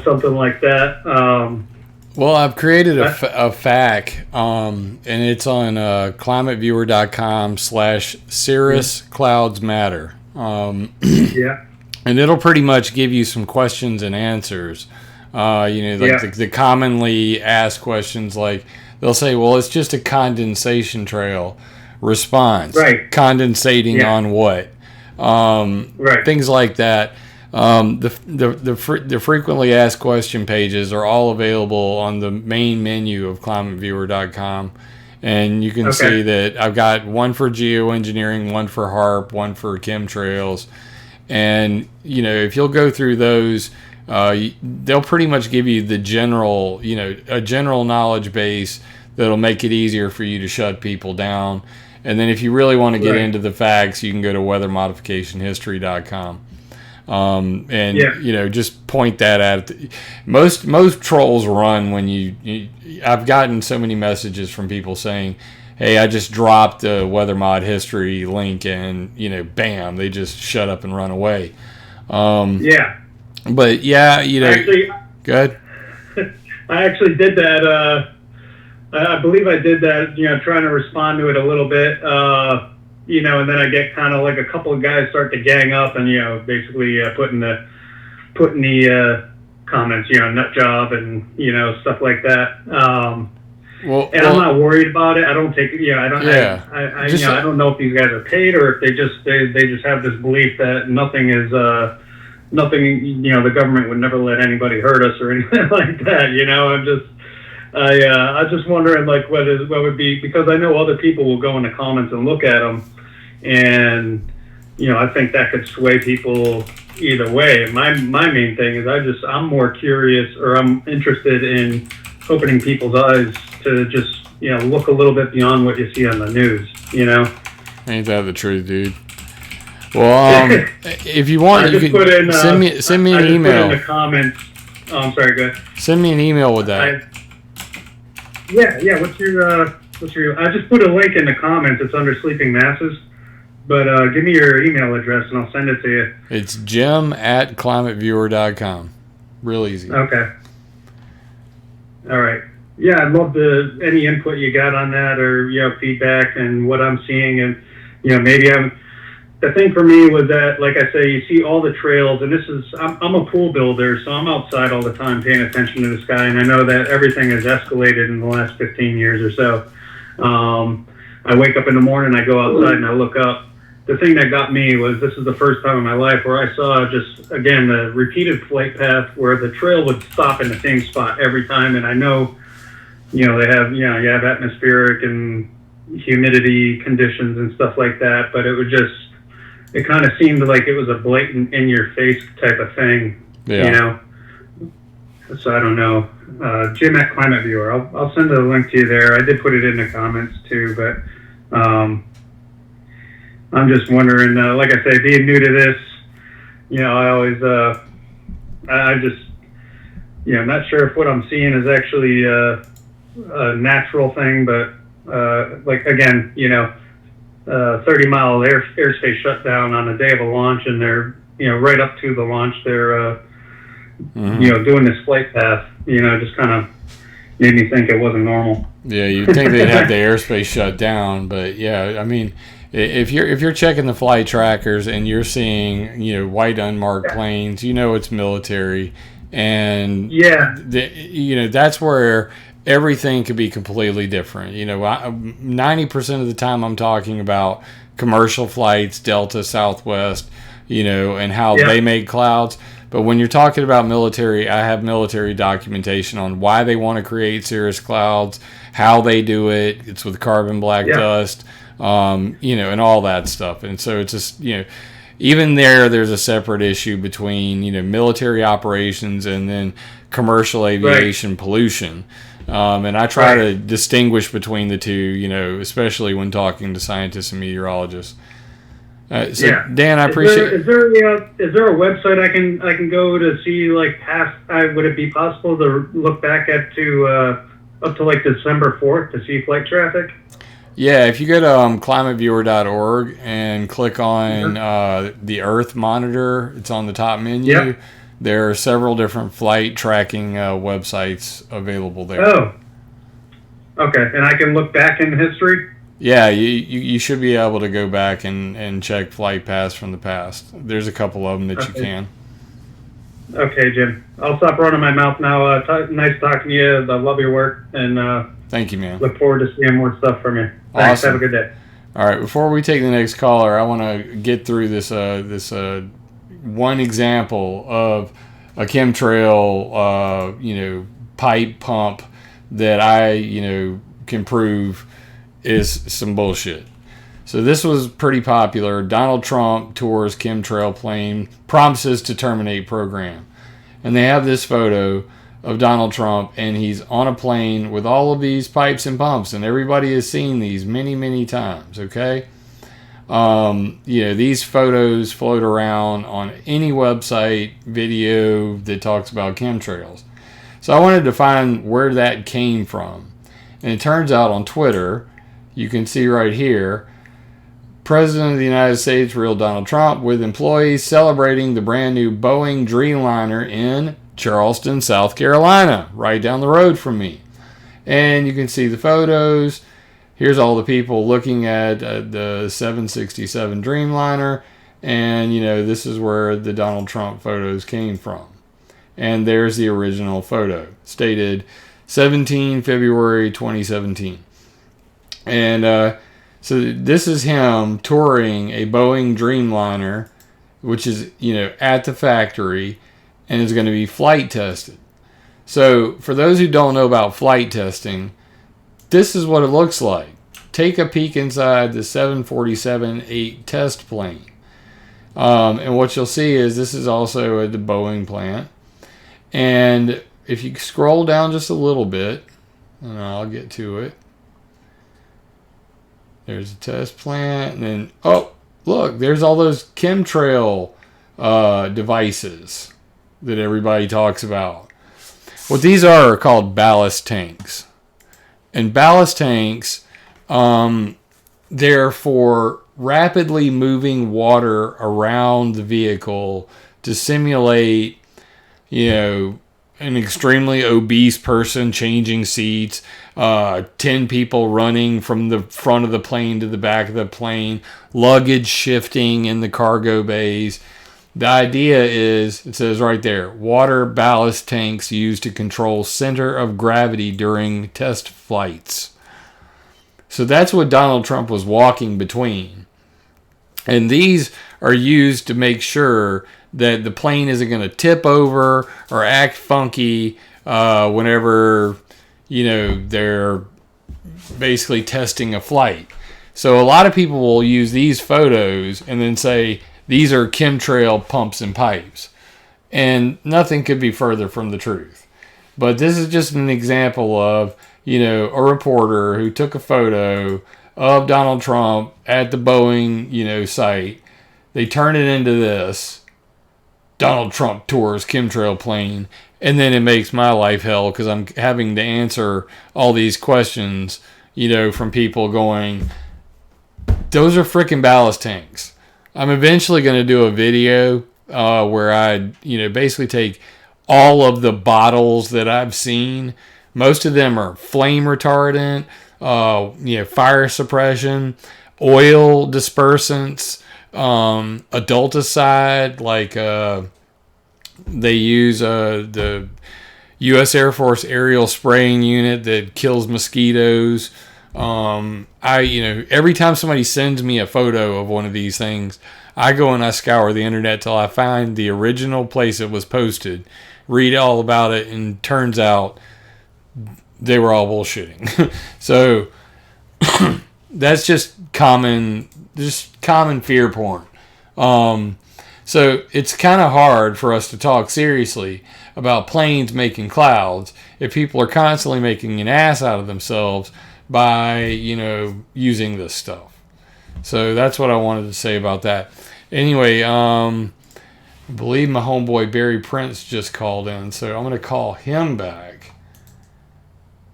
something like that. Well, I've created a FAQ, and it's on ClimateViewer.com/Cirrus Clouds Matter. Yeah. And it'll pretty much give you some questions and answers. The commonly asked questions, like they'll say, well, it's just a condensation trail. Response. Right. Condensating on what? Right. Things like that. The frequently asked question pages are all available on the main menu of ClimateViewer.com. And you can see that I've got one for geoengineering, one for HARP, one for chemtrails. And, if you'll go through those, they'll pretty much give you the general, a general knowledge base that'll make it easier for you to shut people down. And then if you really want to get into the facts, you can go to weathermodificationhistory.com. Just point that at most trolls run when I've gotten so many messages from people saying, hey, I just dropped a Weather Mod History link and, bam, they just shut up and run away. But Actually, go ahead. I actually did that. I believe I did that, trying to respond to it a little bit, and then I get kind of like a couple of guys start to gang up and, basically putting the comments, nut job and, stuff like that. I'm not worried about it. I don't take, I don't know if these guys are paid or if they just have this belief that nothing, the government would never let anybody hurt us or anything like that. I was just wondering, like, what would be, because I know other people will go in the comments and look at them, and I think that could sway people either way. My main thing is I'm more curious, or I'm interested in opening people's eyes to just look a little bit beyond what you see on the news. Ain't that the truth, dude? Well, if you want, you can send me an email. Put in the comments. Oh, I'm sorry. Go ahead. Send me an email with that. Yeah. What's your? I just put a link in the comments. It's under Sleeping Masses. But give me your email address and I'll send it to you. It's jim@climateviewer.com. Real easy. Okay. All right. Yeah, I'd love any input you got on that, or feedback and what I'm seeing, and maybe the thing for me was that, like I say, you see all the trails, and I'm a pool builder, so I'm outside all the time paying attention to the sky, and I know that everything has escalated in the last 15 years or so. I wake up in the morning, I go outside and I look up. The thing that got me was, this is the first time in my life where I saw just, again, the repeated flight path where the trail would stop in the same spot every time. And I know, they have, you have atmospheric and humidity conditions and stuff like that, but it kind of seemed like it was a blatant in-your-face type of thing, So I don't know. Jim at ClimateViewer. I'll send a link to you there. I did put it in the comments too, but I'm just wondering, like I say, being new to this, I always, I just, I'm not sure if what I'm seeing is actually a natural thing, but like, again, 30-mile airspace shutdown on the day of a launch, and they're, right up to the launch, they're, doing this flight path, just kind of made me think it wasn't normal. Yeah, you'd think they'd have the airspace shut down, but yeah, I mean, if you're checking the flight trackers and you're seeing white unmarked planes, it's military, and that's where everything could be completely different. 90% of the time I'm talking about commercial flights, Delta, Southwest, and how they make clouds. But when you're talking about military, I have military documentation on why they want to create cirrus clouds, how they do it. It's with carbon black dust, and all that stuff. And so it's just, even there's a separate issue between, military operations and then commercial aviation pollution. And I try to distinguish between the two, especially when talking to scientists and meteorologists. Dan, I appreciate. Is there a website I can go to see, like, past? Would it be possible to look back up to like December 4th to see flight traffic? Yeah, if you go to climateviewer.org and click on the Earth monitor, it's on the top menu. Yep. There are several different flight tracking websites available there. Oh, okay. And I can look back in history? Yeah, you should be able to go back and check flight paths from the past. There's a couple of them that you can. Okay, Jim. I'll stop running my mouth now. Nice talking to you. I love your work, and thank you, man. Look forward to seeing more stuff from you. Thanks. Awesome. Have a good day. All right, before we take the next caller, I want to get through this one example of a chemtrail, pipe pump that I, can prove is some bullshit. So this was pretty popular. Donald Trump tours chemtrail plane, promises to terminate program. And they have this photo of Donald Trump, and he's on a plane with all of these pipes and pumps, and everybody has seen these many, many times, okay? These photos float around on any website, video that talks about chemtrails. So I wanted to find where that came from. And it turns out on Twitter, you can see right here, President of the United States, real Donald Trump, with employees celebrating the brand new Boeing Dreamliner in Charleston, South Carolina, right down the road from me. And you can see the photos. Here's all the people looking at the 767 Dreamliner. And, this is where the Donald Trump photos came from. And there's the original photo, stated 17 February 2017. And so this is him touring a Boeing Dreamliner, which is, at the factory, and is going to be flight tested. So for those who don't know about flight testing, this is what it looks like. Take a peek inside the 747-8 test plane. And what you'll see is this is also at the Boeing plant. And if you scroll down just a little bit, and I'll get to it. There's a test plant, and then, oh, look, there's all those chemtrail devices that everybody talks about. What these are called ballast tanks. And ballast tanks, they're for rapidly moving water around the vehicle to simulate, an extremely obese person changing seats, 10 people running from the front of the plane to the back of the plane, luggage shifting in the cargo bays. The idea is, it says right there, water ballast tanks used to control center of gravity during test flights. So that's what Donald Trump was walking between. And these are used to make sure that the plane isn't going to tip over or act funky whenever, they're basically testing a flight. So a lot of people will use these photos and then say, these are chemtrail pumps and pipes. And nothing could be further from the truth. But this is just an example of, a reporter who took a photo of Donald Trump at the Boeing, site. They turn it into this. Donald Trump tours chemtrail plane. And then it makes my life hell because I'm having to answer all these questions, from people going, those are freaking ballast tanks. I'm eventually going to do a video where I, basically take all of the bottles that I've seen. Most of them are flame retardant, fire suppression, oil dispersants, adulticide, like they use the U.S. Air Force aerial spraying unit that kills mosquitoes. Every time somebody sends me a photo of one of these things, I go and I scour the internet till I find the original place it was posted, read all about it, and turns out they were all bullshitting. So that's just common fear porn. So it's kind of hard for us to talk seriously about planes making clouds if people are constantly making an ass out of themselves by, using this stuff. So that's what I wanted to say about that. Anyway, I believe my homeboy Barry Prince just called in, so I'm going to call him back.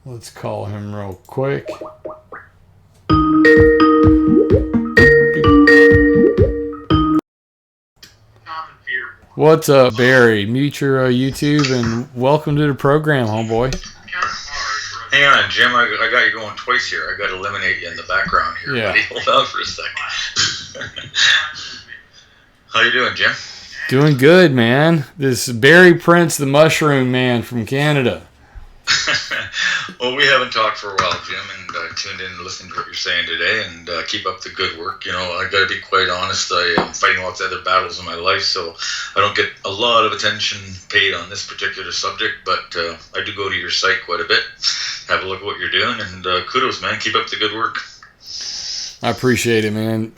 Let's call him real quick. What's up, Barry? Mute your YouTube and welcome to the program, homeboy. Hang on, Jim. I got you going twice here. I got to eliminate you in the background here. Yeah. Buddy. Hold on for a second. How you doing, Jim? Doing good, man. This is Barry Prince, the Mushroom Man from Canada. Well, we haven't talked for a while, Jim, and I tuned in and listened to what you're saying today, and keep up the good work. I got to be quite honest. I am fighting lots of other battles in my life, so I don't get a lot of attention paid on this particular subject, but I do go to your site quite a bit, have a look at what you're doing, and kudos, man. Keep up the good work. I appreciate it, man.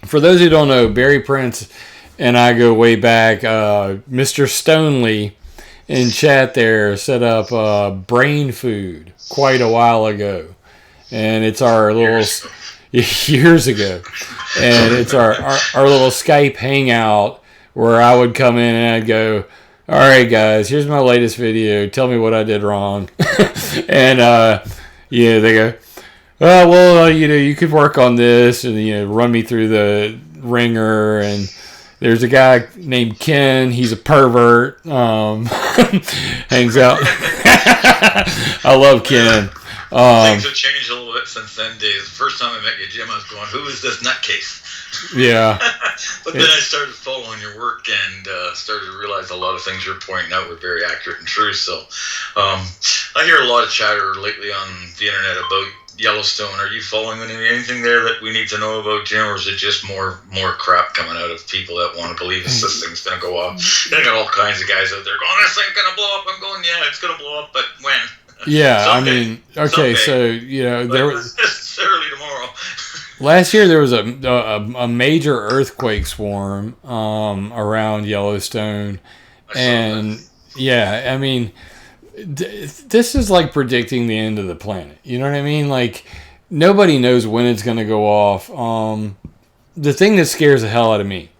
For those who don't know, Barry Prince and I go way back. Mr. Stonely in chat there set up Brain Food quite a while ago, and it's our little years ago, and it's our little Skype hangout where I would come in and I'd go, all right guys, here's my latest video, tell me what I did wrong. And they go, oh, well, you could work on this, and run me through the ringer. And there's a guy named Ken. He's a pervert. Hangs out. I love Ken. Things have changed a little bit since then days. The first time I met you, Jim, I was going, who is this nutcase? Yeah. But then I started following your work and started to realize a lot of things you're pointing out were very accurate and true. So I hear a lot of chatter lately on the internet about Yellowstone. Are you following anything there that we need to know about, Jim, or is it just more crap coming out of people that want to believe this thing's going to go off? They got all kinds of guys out there going, "This thing's going to blow up." I'm going, "Yeah, it's going to blow up, but when?" Yeah, Someday. I mean, okay, Someday. so you know there was necessarily tomorrow. last year there was a major earthquake swarm around Yellowstone, and yeah, I mean, this is like predicting the end of the planet. You know what I mean? Like nobody knows when it's going to go off. The thing that scares the hell out of me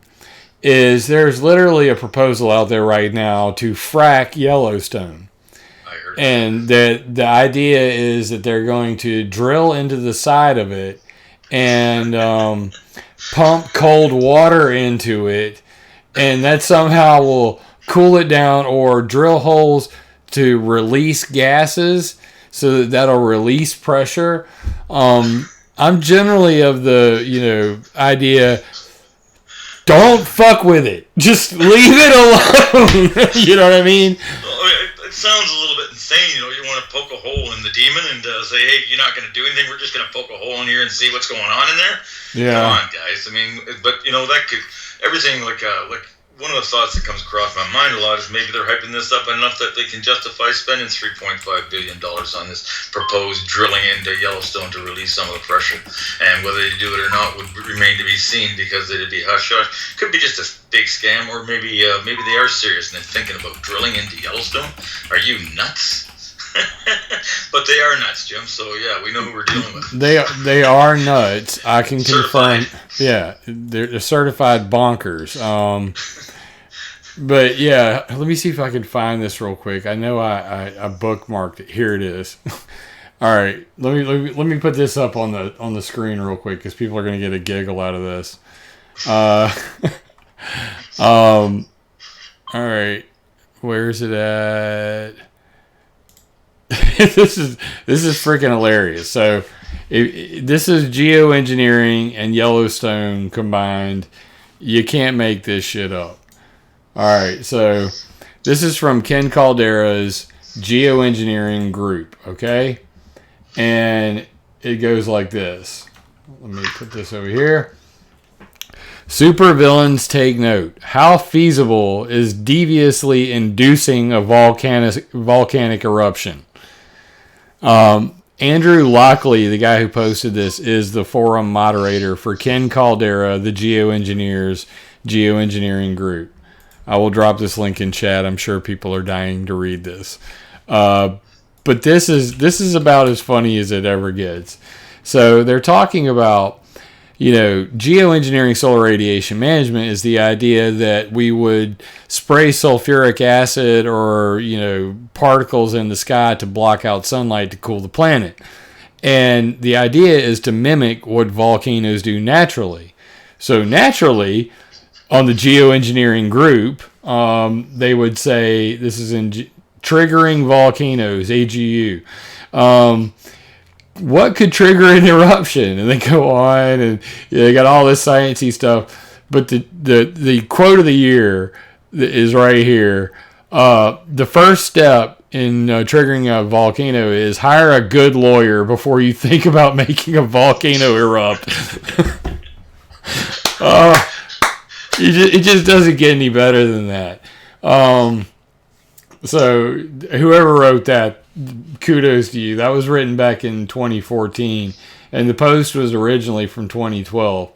is there's literally a proposal out there right now to frack Yellowstone. And the idea is that they're going to drill into the side of it and pump cold water into it, and that somehow will cool it down, or drill holes to release gases so that'll release pressure. I'm generally of the idea, don't fuck with it. Just leave it alone. You know what I mean? It sounds a little bit insane. You want to poke a hole in the demon and say, "Hey, you're not going to do anything. We're just going to poke a hole in here and see what's going on in there." Yeah. Come on, guys. I mean, but that could everything like one of the thoughts that comes across my mind a lot is maybe they're hyping this up enough that they can justify spending $3.5 billion on this proposed drilling into Yellowstone to release some of the pressure. And whether they do it or not would remain to be seen, because it'd be hush-hush. Could be just a big scam, or maybe they are serious and they're thinking about drilling into Yellowstone. Are you nuts? But they are nuts, Jim. So yeah, we know who we're dealing with. They are nuts. I can confirm. Certified. Yeah, they're certified bonkers. But yeah, let me see if I can find this real quick. I know I bookmarked it. Here it is. All right, let me put this up on the screen real quick, because people are going to get a giggle out of this. All right, where is it at? This is freaking hilarious. So, this is geoengineering and Yellowstone combined. You can't make this shit up. All right, so this is from Ken Caldera's geoengineering group, okay? And it goes like this. Let me put this over here. Supervillains take note. How feasible is deviously inducing a volcanic eruption? Andrew Lockley, the guy who posted this, is the forum moderator for Ken Caldera, the geoengineers geoengineering group. I will drop this link in chat. I'm sure people are dying to read this. But this is about as funny as it ever gets. So they're talking about, geoengineering solar radiation management is the idea that we would spray sulfuric acid or, particles in the sky to block out sunlight to cool the planet. And the idea is to mimic what volcanoes do naturally. So naturally, on the geoengineering group, they would say, this is in triggering volcanoes, AGU. What could trigger an eruption? And they go on, and they got all this sciencey stuff. But the quote of the year is right here. The first step in triggering a volcano is hire a good lawyer before you think about making a volcano erupt. It just doesn't get any better than that. So whoever wrote that, kudos to you. That was written back in 2014, and the post was originally from 2012.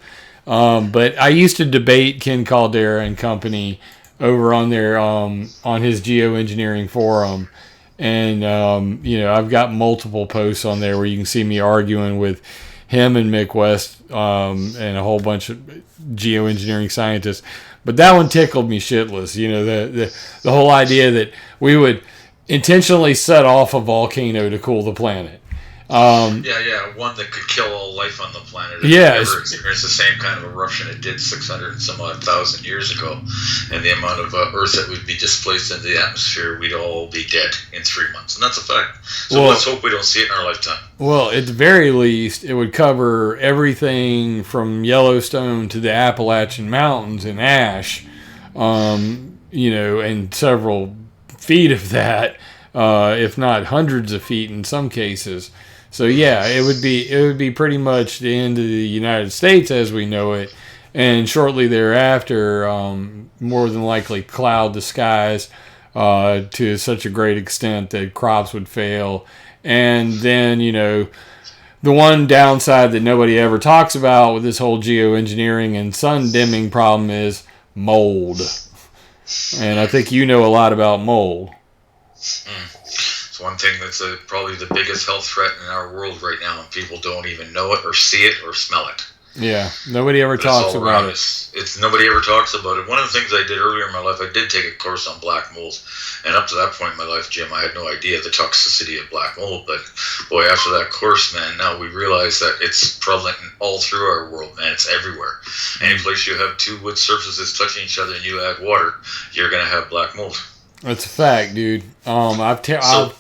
But I used to debate Ken Caldera and company over on their on his geoengineering forum, and I've got multiple posts on there where you can see me arguing with him and Mick West and a whole bunch of geoengineering scientists. But that one tickled me shitless. The whole idea that we would intentionally set off a volcano to cool the planet. One that could kill all life on the planet. Yeah, ever experienced the same kind of eruption it did 600 and some odd thousand years ago, and the amount of Earth that would be displaced into the atmosphere, we'd all be dead in 3 months, and that's a fact. So let's hope we don't see it in our lifetime. Well, at the very least, it would cover everything from Yellowstone to the Appalachian Mountains in ash, and several feet of that, if not hundreds of feet in some cases. So yeah, it would be pretty much the end of the United States as we know it, and shortly thereafter, more than likely cloud the skies to such a great extent that crops would fail, and then the one downside that nobody ever talks about with this whole geoengineering and sun dimming problem is mold, and I think you know a lot about mold. It's one thing that's probably the biggest health threat in our world right now, and people don't even know it or see it or smell it. Yeah, nobody ever talks about it. It's nobody ever talks about it. One of the things I did earlier in my life, I did take a course on black mold, and up to that point in my life, Jim, I had no idea the toxicity of black mold. But boy, after that course, man, now we realize that it's prevalent all through our world, man. It's everywhere. Any place you have two wood surfaces touching each other and you add water, you're gonna have black mold. That's a fact, dude. I've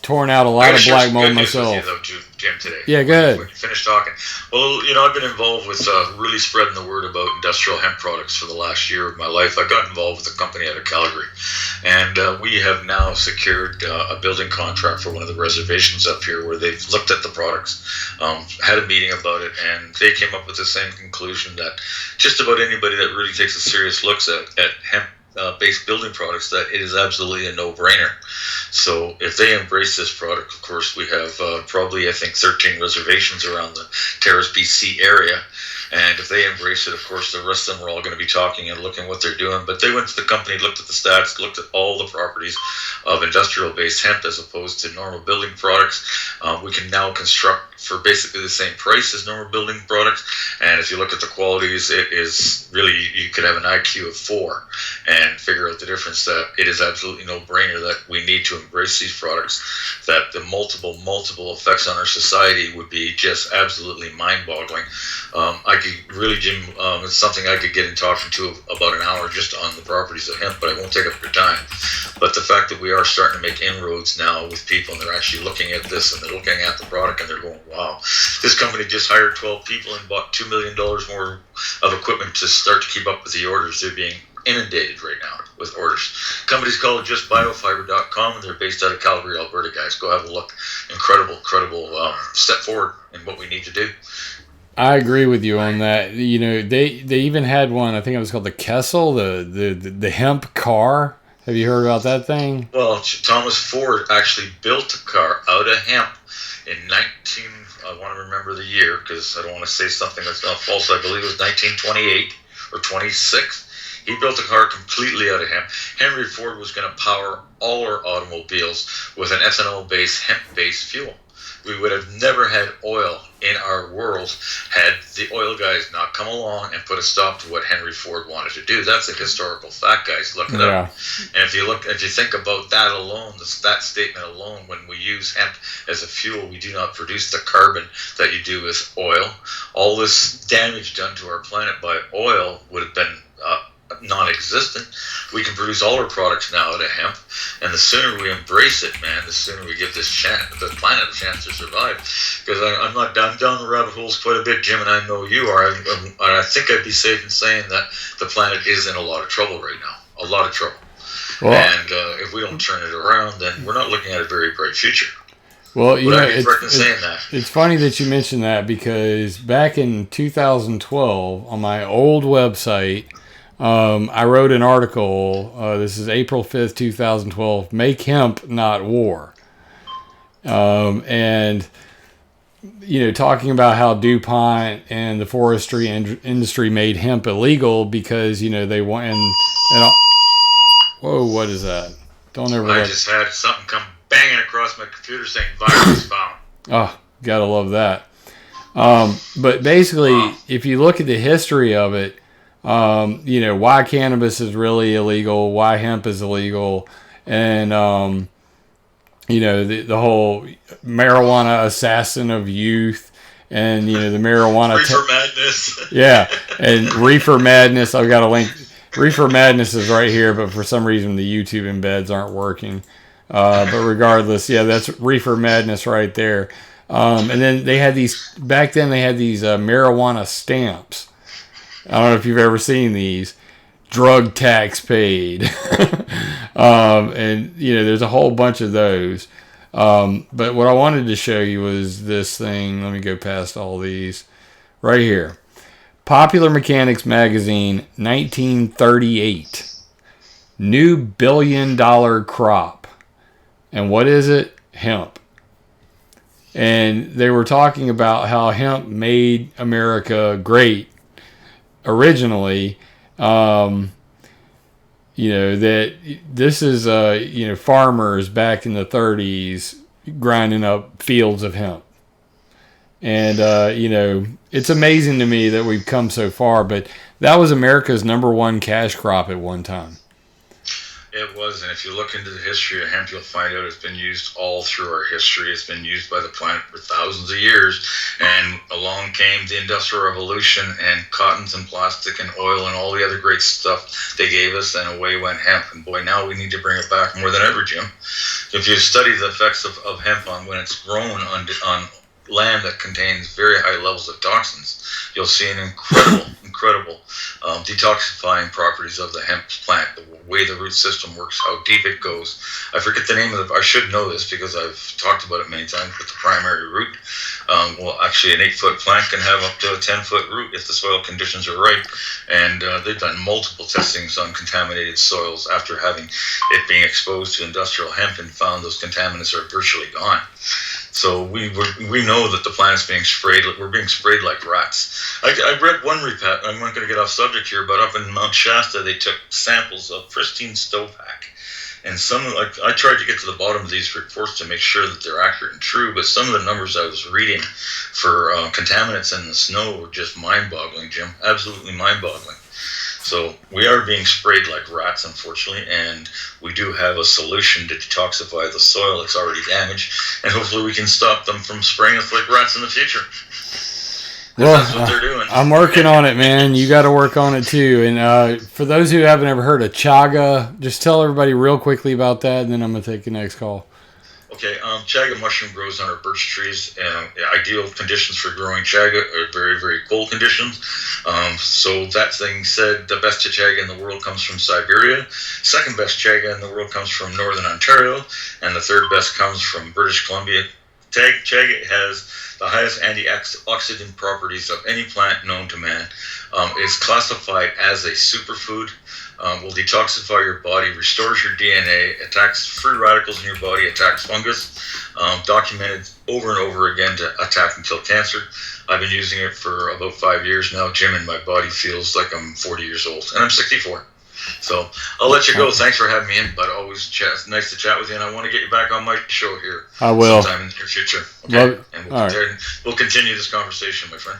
torn out a lot of black mold myself. With you, though, Jim, today. Yeah, good. When you finish talking, well, I've been involved with really spreading the word about industrial hemp products for the last year of my life. I got involved with a company out of Calgary, and we have now secured a building contract for one of the reservations up here, where they've looked at the products, had a meeting about it, and they came up with the same conclusion that just about anybody that really takes a serious look at hemp based building products, that it is absolutely a no-brainer. So if they embrace this product, of course, we have probably, I think, 13 reservations around the Terrace, BC area. And if they embrace it, of course, the rest of them are all going to be talking and looking what they're doing. But they went to the company, looked at the stats, looked at all the properties of industrial-based hemp as opposed to normal building products. We can now construct for basically the same price as normal building products. And if you look at the qualities, it is really, you could have an IQ of 4 and figure out the difference, that it is absolutely no-brainer that we need to embrace these products, that the multiple effects on our society would be just absolutely mind-boggling. I could really, Jim, it's something I could get in talking to about an hour just on the properties of hemp, but I won't take up your time. But the fact that we are starting to make inroads now with people, and they're actually looking at this, and they're looking at the product, and they're going, wow, this company just hired 12 people and bought $2 million more of equipment to start to keep up with the orders. They're being inundated right now with orders. Company's called justbiofiber.com, and they're based out of Calgary, Alberta, guys. Go have a look. Incredible step forward in what we need to do. I agree with you on that. They even had one, I think it was called the Kessel, the hemp car. Have you heard about that thing? Well, Thomas Ford actually built a car out of hemp in I want to remember the year because I don't want to say something that's not false. I believe it was 1928 or 26. He built a car completely out of hemp. Henry Ford was going to power all our automobiles with an ethanol-based, hemp-based fuel. We would have never had oil in our world had the oil guys not come along and put a stop to what Henry Ford wanted to do. That's a historical fact, guys. Look it up. And if you think about that alone, that statement alone, when we use hemp as a fuel, we do not produce the carbon that you do with oil. All this damage done to our planet by oil would have been non-existent. We can produce all our products now out of hemp, and the sooner we embrace it, man, the sooner we give the planet a chance to survive. Because I'm not down the rabbit holes quite a bit, Jim, and I know you are. I think I'd be safe in saying that the planet is in a lot of trouble right now. A lot of trouble. Well, and if we don't turn it around, then we're not looking at a very bright future. Well, it's funny that you mentioned that, because back in 2012 on my old website, I wrote an article, this is April 5th, 2012, Make Hemp, Not War. And, talking about how DuPont and the forestry industry made hemp illegal because, they want, whoa, what is that? Don't ever. I just had something come banging across my computer saying virus found. Oh, gotta love that. But basically, if you look at the history of it, why cannabis is really illegal, why hemp is illegal, and, the whole marijuana assassin of youth, and, the marijuana... Reefer madness. Yeah, and reefer madness, I've got a link. Reefer madness is right here, but for some reason the YouTube embeds aren't working. But regardless, yeah, that's reefer madness right there. And then they had these marijuana stamps. I don't know if you've ever seen these. Drug tax paid. And, there's a whole bunch of those. But what I wanted to show you was this thing. Let me go past all these right here. Popular Mechanics Magazine, 1938. New billion-dollar crop. And what is it? Hemp. And they were talking about how hemp made America great originally. That this is, farmers back in the 30s grinding up fields of hemp. And, it's amazing to me that we've come so far, but that was America's number one cash crop at one time. It was, and if you look into the history of hemp, you'll find out it's been used all through our history. It's been used by the planet for thousands of years, and along came the Industrial Revolution and cottons and plastic and oil and all the other great stuff they gave us, and away went hemp. And boy, now we need to bring it back more than ever, Jim. If you study the effects of hemp on when it's grown on land that contains very high levels of toxins, you'll see an incredible detoxifying properties of the hemp plant, the way the root system works, how deep it goes. I forget the name of I should know this because I've talked about it many times, but the primary root, actually an 8-foot plant can have up to a 10-foot root if the soil conditions are right. And they've done multiple testings on contaminated soils after having it being exposed to industrial hemp and found those contaminants are virtually gone. So we know that the planet's being sprayed. We're being sprayed like rats. I read one report. I'm not going to get off subject here, but up in Mount Shasta, they took samples of pristine stovehack, and I tried to get to the bottom of these reports to make sure that they're accurate and true. But some of the numbers I was reading for contaminants in the snow were just mind-boggling, Jim. Absolutely mind-boggling. So we are being sprayed like rats, unfortunately, and we do have a solution to detoxify the soil that's already damaged, and hopefully we can stop them from spraying us like rats in the future. Well, that's what they're doing. I'm working on it, man. You got to work on it too. And for those who haven't ever heard of chaga, just tell everybody real quickly about that, and then I'm going to take the next call. Okay, chaga mushroom grows on our birch trees. Ideal conditions for growing chaga are very, very cold conditions. So that thing said, the best chaga in the world comes from Siberia. Second best chaga in the world comes from Northern Ontario. And the third best comes from British Columbia. Chaga has the highest antioxidant properties of any plant known to man. It's classified as a superfood. Will detoxify your body, restores your DNA, attacks free radicals in your body, attacks fungus, documented over and over again to attack and kill cancer. I've been using it for about 5 years now, Jim, and my body feels like I'm 40 years old, and I'm 64. So I'll let you go. Thanks for having me in, but always nice to chat with you, and I want to get you back on my show here. I will. Sometime in the near future. Okay? And we'll continue this conversation, my friend.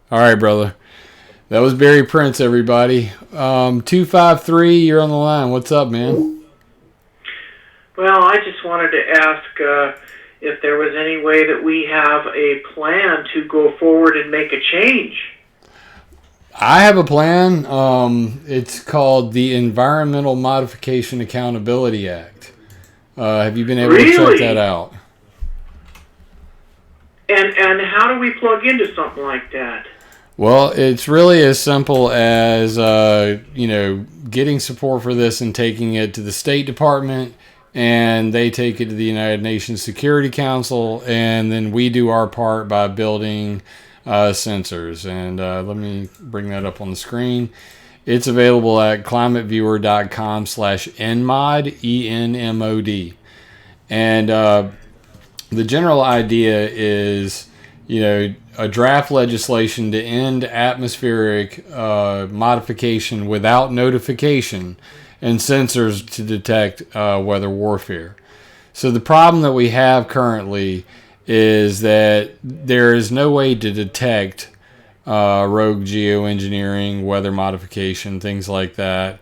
All right, brother. That was Barry Prince, everybody. 253, you're on the line. What's up, man? Well, I just wanted to ask if there was any way that we have a plan to go forward and make a change. I have a plan. It's called the Environmental Modification Accountability Act. Have you been able to check that out? And how do we plug into something like that? Well, it's really as simple as, getting support for this and taking it to the State Department, and they take it to the United Nations Security Council, and then we do our part by building sensors. And let me bring that up on the screen. It's available at climateviewer.com/nmod, ENMOD. And the general idea is, a draft legislation to end atmospheric modification without notification and sensors to detect weather warfare. So the problem that we have currently is that there is no way to detect rogue geoengineering, weather modification, things like that.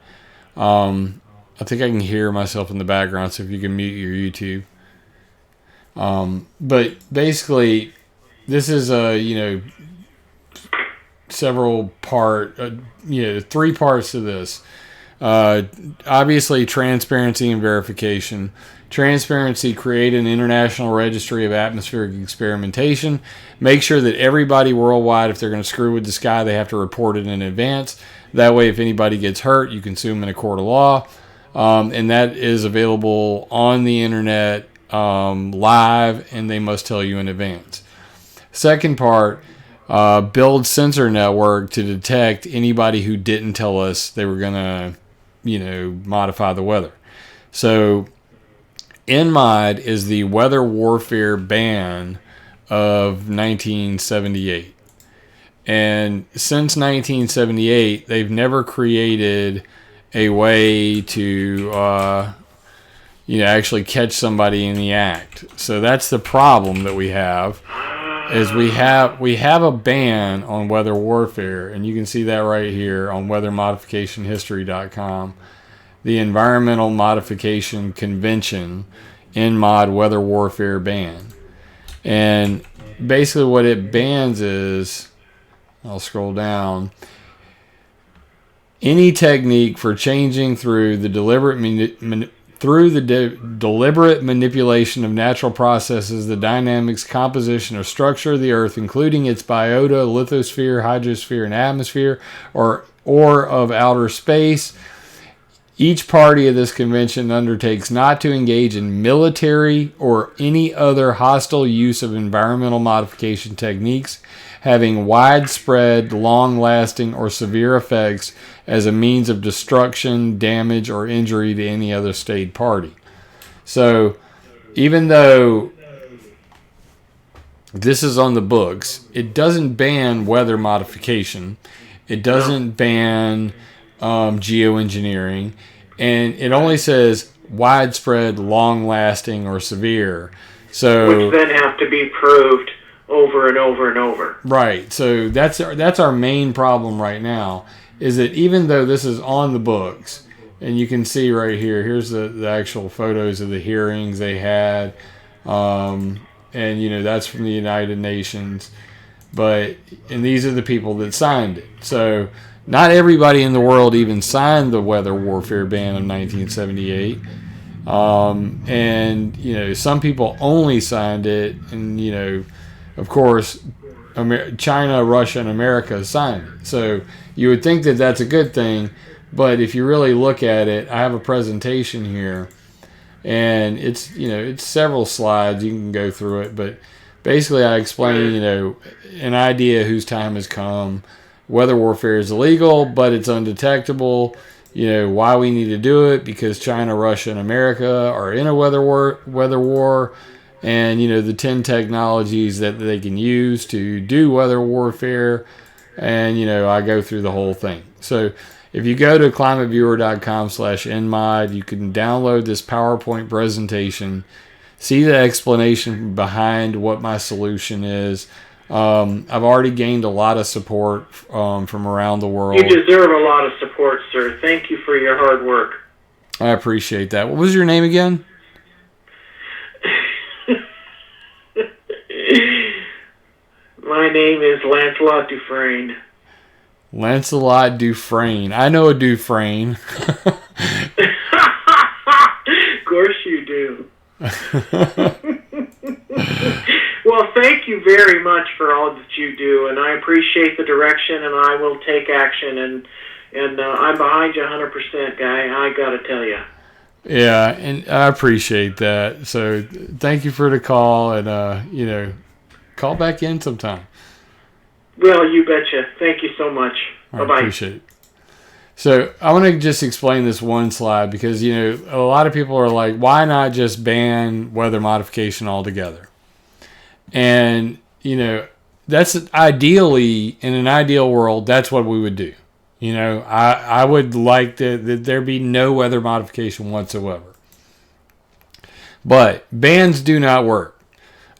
I think I can hear myself in the background, so if you can mute your YouTube. But basically, this is several three parts to this. Obviously, transparency and verification. Transparency, create an international registry of atmospheric experimentation. Make sure that everybody worldwide, if they're going to screw with the sky, they have to report it in advance. That way, if anybody gets hurt, you can sue them in a court of law. And that is available on the internet live, and they must tell you in advance. Second part, build sensor network to detect anybody who didn't tell us they were going to, modify the weather. So NMOD is the weather warfare ban of 1978. And since 1978, they've never created a way to, actually catch somebody in the act. So that's the problem that we have. Is we have a ban on weather warfare, and you can see that right here on weathermodificationhistory.com. The Environmental Modification Convention NMOD weather warfare ban. And basically what it bans is, I'll scroll down, any technique for changing through the deliberate manipulation of natural processes, the dynamics, composition, or structure of the Earth, including its biota, lithosphere, hydrosphere, and atmosphere, or of outer space. Each party of this convention undertakes not to engage in military or any other hostile use of environmental modification techniques having widespread, long-lasting, or severe effects as a means of destruction, damage, or injury to any other state party. So, even though this is on the books, it doesn't ban weather modification. It doesn't ban geoengineering. And it only says widespread, long-lasting, or severe. So, which then have to be proved over and over and over. Right. So that's our main problem right now, is that even though this is on the books, and you can see right here, here's the actual photos of the hearings they had, and that's from the United Nations, and these are the people that signed it. So not everybody in the world even signed the weather warfare ban of 1978. Some people only signed it, and of course, China, Russia, and America signed it. So you would think that that's a good thing, but if you really look at it, I have a presentation here, and it's several slides. You can go through it, but basically I explain an idea whose time has come. Weather warfare is illegal, but it's undetectable. Why we need to do it, because China, Russia, and America are in a weather war. And, the 10 technologies that they can use to do weather warfare. And, I go through the whole thing. So if you go to climateviewer.com/nmod, you can download this PowerPoint presentation, see the explanation behind what my solution is. I've already gained a lot of support from around the world. You deserve a lot of support, sir. Thank you for your hard work. I appreciate that. What was your name again? My name is Lancelot Dufresne. Lancelot Dufresne. I know a Dufresne. Of course you do. Well, thank you very much for all that you do, and I appreciate the direction, and I will take action, and I'm behind you 100%, Guy. I got to tell you. Yeah, and I appreciate that. So thank you for the call, and call back in sometime. Well, you betcha. Thank you so much. Bye-bye. I appreciate it. So I want to just explain this one slide, because a lot of people are like, why not just ban weather modification altogether? And that's ideally, in an ideal world, that's what we would do. I would like that there be no weather modification whatsoever. But bans do not work.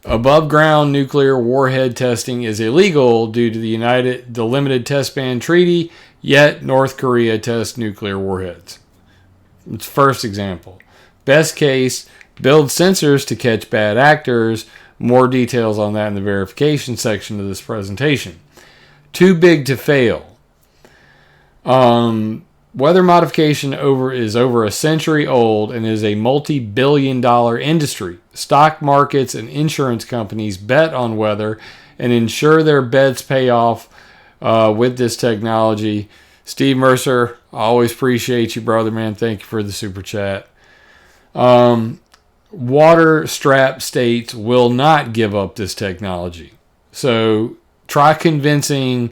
Above ground nuclear warhead testing is illegal due to the Limited Test Ban Treaty, yet North Korea tests nuclear warheads. It's first example. Best case, build sensors to catch bad actors. More details on that in the verification section of this presentation. Too big to fail. Weather modification is over a century old and is a multi-billion-dollar industry. Stock markets and insurance companies bet on weather and ensure their bets pay off with this technology. Steve Mercer, I always appreciate you, brother, man. Thank you for the super chat. water-strapped states will not give up this technology. So try convincing,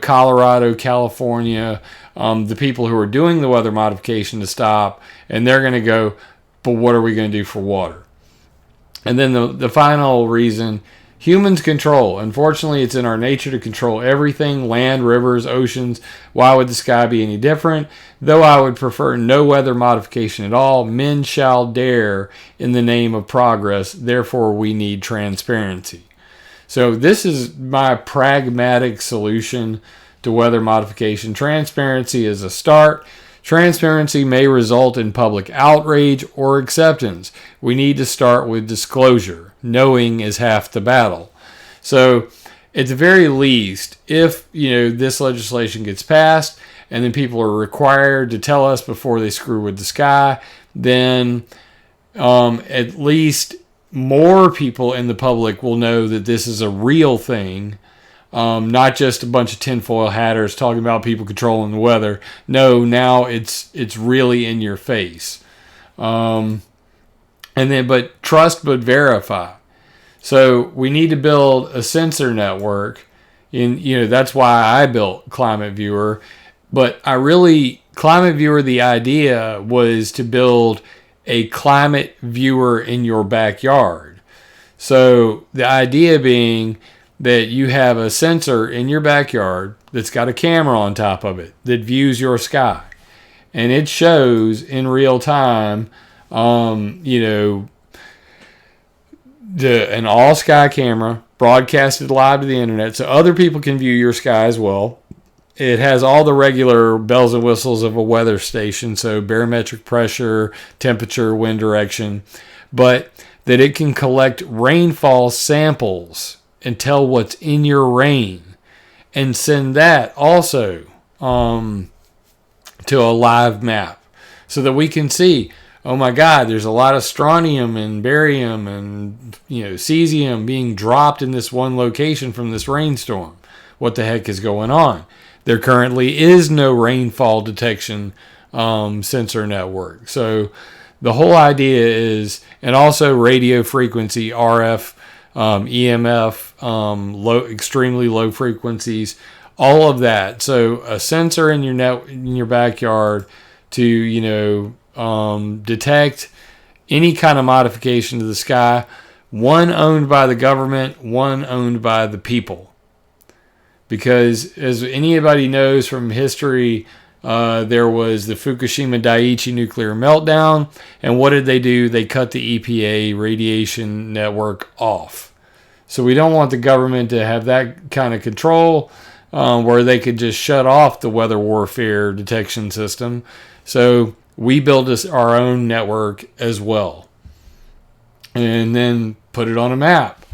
Colorado, California, the people who are doing the weather modification to stop, and they're going to go, but what are we going to do for water? And then the final reason, humans control. Unfortunately, it's in our nature to control everything, land, rivers, oceans. Why would the sky be any different? Though I would prefer no weather modification at all, men shall dare in the name of progress. Therefore, we need transparency. So this is my pragmatic solution to weather modification. Transparency is a start. Transparency may result in public outrage or acceptance. We need to start with disclosure. Knowing is half the battle. So at the very least, if this legislation gets passed and then people are required to tell us before they screw with the sky, then at least more people in the public will know that this is a real thing. Not just a bunch of tinfoil hatters talking about people controlling the weather. No, now it's really in your face. But trust but verify. So we need to build a sensor network. That's why I built ClimateViewer. But ClimateViewer, the idea was to build a climate viewer in your backyard. So the idea being that you have a sensor in your backyard that's got a camera on top of it that views your sky. And it shows in real time, an all sky camera broadcasted live to the internet so other people can view your sky as well. It has all the regular bells and whistles of a weather station, so barometric pressure, temperature, wind direction, but that it can collect rainfall samples and tell what's in your rain and send that also to a live map so that we can see, oh my God, there's a lot of strontium and barium and cesium being dropped in this one location from this rainstorm. What the heck is going on? There currently is no rainfall detection sensor network. So the whole idea is, and also radio frequency, RF, EMF, extremely low frequencies, all of that. So a sensor in your backyard to detect any kind of modification to the sky. One owned by the government, one owned by the people. Because as anybody knows from history, there was the Fukushima Daiichi nuclear meltdown. And what did they do? They cut the EPA radiation network off. So we don't want the government to have that kind of control where they could just shut off the weather warfare detection system. So we built our own network as well. And then put it on a map.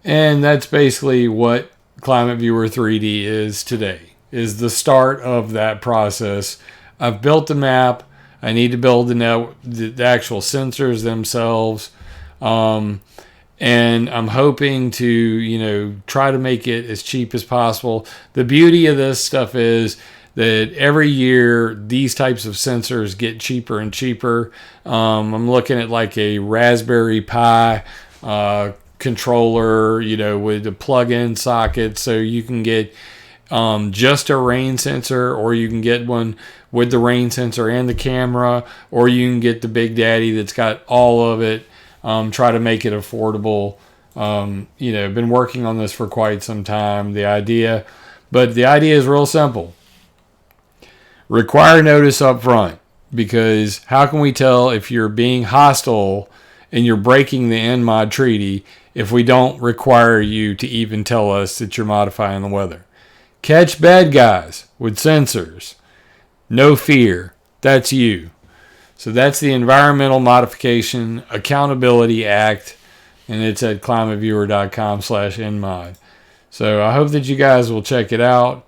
And that's basically what ClimateViewer 3D is today, is the start of that process. I've built the map. I need to build the actual sensors themselves. And I'm hoping to, try to make it as cheap as possible. The beauty of this stuff is that every year these types of sensors get cheaper and cheaper. I'm looking at like a Raspberry Pi controller, with a plug-in socket, so you can get just a rain sensor, or you can get one with the rain sensor and the camera, or you can get the Big Daddy that's got all of it. Try to make it affordable. Been working on this for quite some time. The idea is real simple. Require notice up front, because how can we tell if you're being hostile and you're breaking the NMOD treaty if we don't require you to even tell us that you're modifying the weather? Catch bad guys with sensors. No fear. That's you. So that's the Environmental Modification Accountability Act, and it's at climateviewer.com/NMOD. So I hope that you guys will check it out.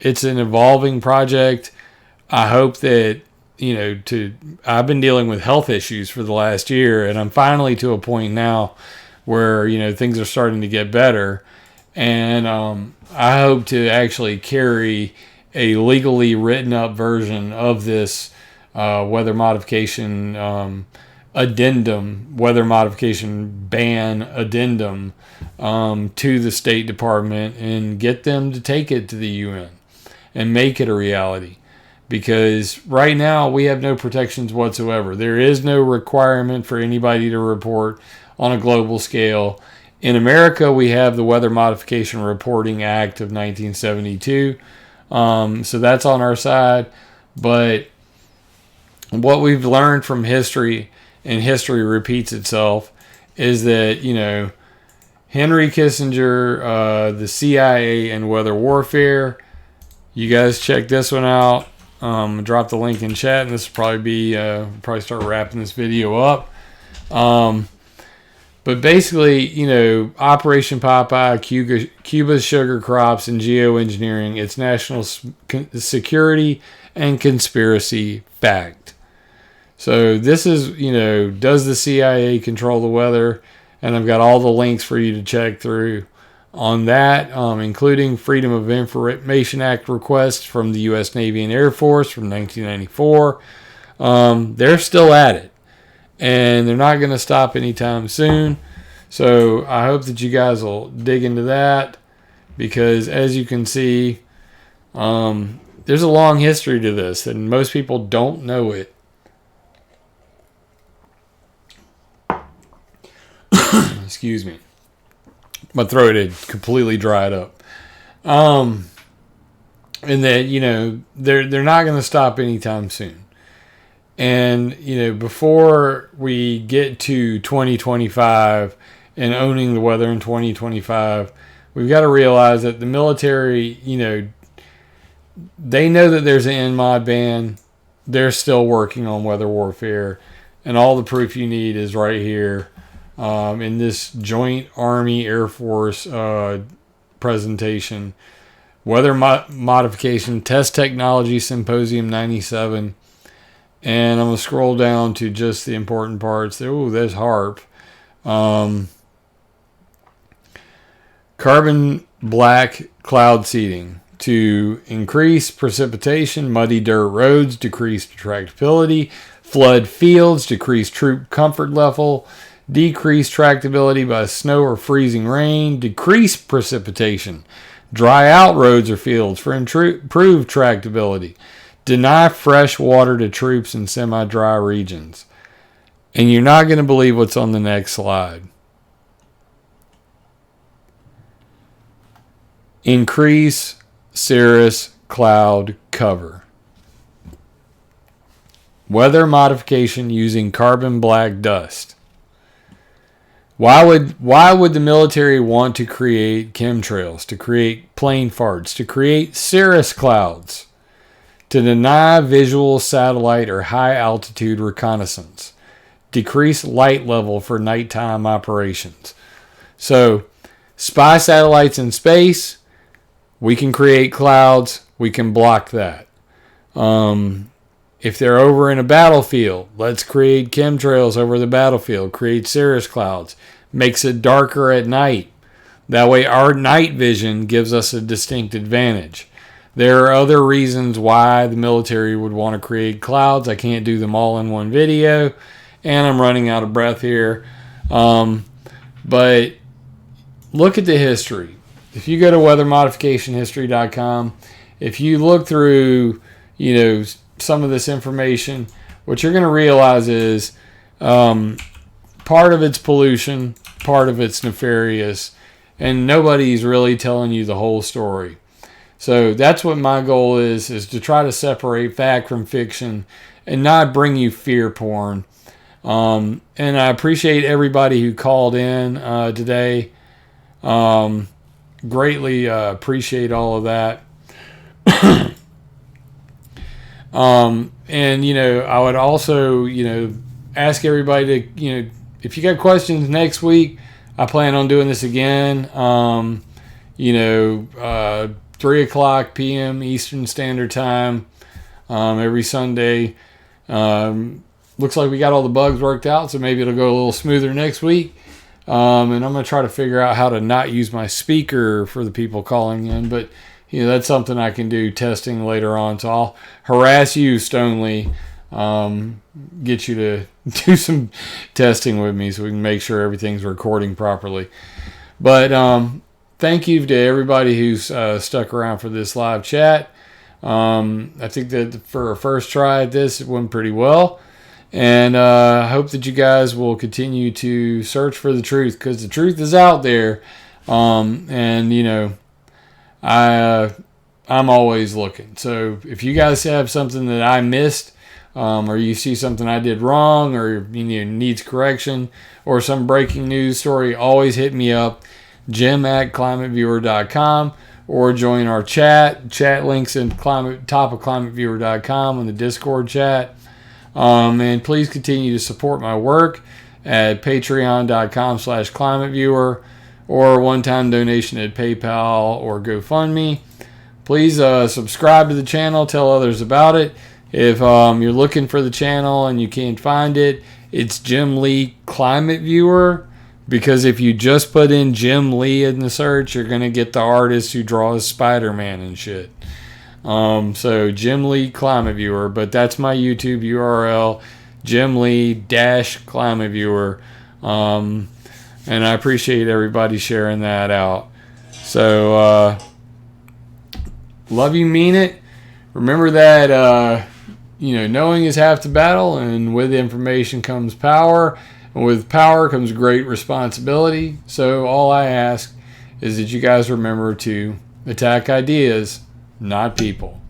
It's an evolving project. I hope that, I've been dealing with health issues for the last year, and I'm finally to a point now where, things are starting to get better. And I hope to actually carry a legally written up version of this weather modification addendum, weather modification ban addendum, to the State Department and get them to take it to the UN and make it a reality. Because right now we have no protections whatsoever. There is no requirement for anybody to report on a global scale. In America, we have the Weather Modification Reporting Act of 1972. So that's on our side. But what we've learned from history, and history repeats itself, is that, Henry Kissinger, the CIA, and weather warfare. You guys check this one out. Drop the link in chat, and this will probably be probably start wrapping this video up. But basically, Operation Popeye, Cuba's sugar crops, and geoengineering, it's national security and conspiracy fact. So this is, does the CIA control the weather? And I've got all the links for you to check through on that, including Freedom of Information Act requests from the U.S. Navy and Air Force from 1994. They're still at it, and they're not going to stop anytime soon. So I hope that you guys will dig into that, because as you can see, there's a long history to this, and most people don't know it. Excuse me. My throat had completely dried up. And that, they're not going to stop anytime soon. And, before we get to 2025 and owning the weather in 2025, we've got to realize that the military, they know that there's an NMOD ban. They're still working on weather warfare. And all the proof you need is right here. In this Joint Army Air Force presentation, Weather Modification Test Technology Symposium 97. And I'm going to scroll down to just the important parts. Oh, there's HARP. Carbon black cloud seeding to increase precipitation, muddy dirt roads, decrease tractability, flood fields, decrease troop comfort level, decrease tractability by snow or freezing rain, decrease precipitation, dry out roads or fields for improved tractability, deny fresh water to troops in semi-dry regions. And you're not going to believe what's on the next slide. Increase cirrus cloud cover. Weather modification using carbon black dust. Why would the military want to create chemtrails, to create plane farts, to create cirrus clouds? To deny visual satellite or high altitude reconnaissance. Decrease light level for nighttime operations. So, spy satellites in space, we can create clouds, we can block that. If they're over in a battlefield, let's create chemtrails over the battlefield, create cirrus clouds, makes it darker at night. That way our night vision gives us a distinct advantage. There are other reasons why the military would want to create clouds. I can't do them all in one video, and I'm running out of breath here. But look at the history. If you go to weathermodificationhistory.com, if you look through, some of this information, what you're going to realize is part of it's pollution, part of it's nefarious, and nobody's really telling you the whole story. So that's what my goal is to try to separate fact from fiction and not bring you fear porn. And I appreciate everybody who called in today. Greatly appreciate all of that. And, I would also, ask everybody to, if you got questions next week, I plan on doing this again. 3 o'clock p.m. Eastern Standard Time, every Sunday. Looks like we got all the bugs worked out, so maybe it'll go a little smoother next week. And I'm going to try to figure out how to not use my speaker for the people calling in, but that's something I can do testing later on. So I'll harass you, Stonely, get you to do some testing with me so we can make sure everything's recording properly. But thank you to everybody who's stuck around for this live chat. I think that for a first try at this, it went pretty well. And I hope that you guys will continue to search for the truth, because the truth is out there. And, you know, I'm always looking. So if you guys have something that I missed, or you see something I did wrong, or needs correction, or some breaking news story, always hit me up, jim@climateviewer.com, or join our chat. Chat links in top of climateviewer.com on the Discord chat. And please continue to support my work at patreon.com/climateviewer, or a one-time donation at PayPal or GoFundMe. Please subscribe to the channel. Tell others about it. If you're looking for the channel and you can't find it, it's Jim Lee Climate Viewer. Because if you just put in Jim Lee in the search, you're going to get the artist who draws Spider-Man and shit. So Jim Lee Climate Viewer. But that's my YouTube URL, Jim Lee-Climate Viewer. And I appreciate everybody sharing that out. So, love you, mean it. Remember that, knowing is half the battle, and with information comes power, and with power comes great responsibility. So all I ask is that you guys remember to attack ideas, not people.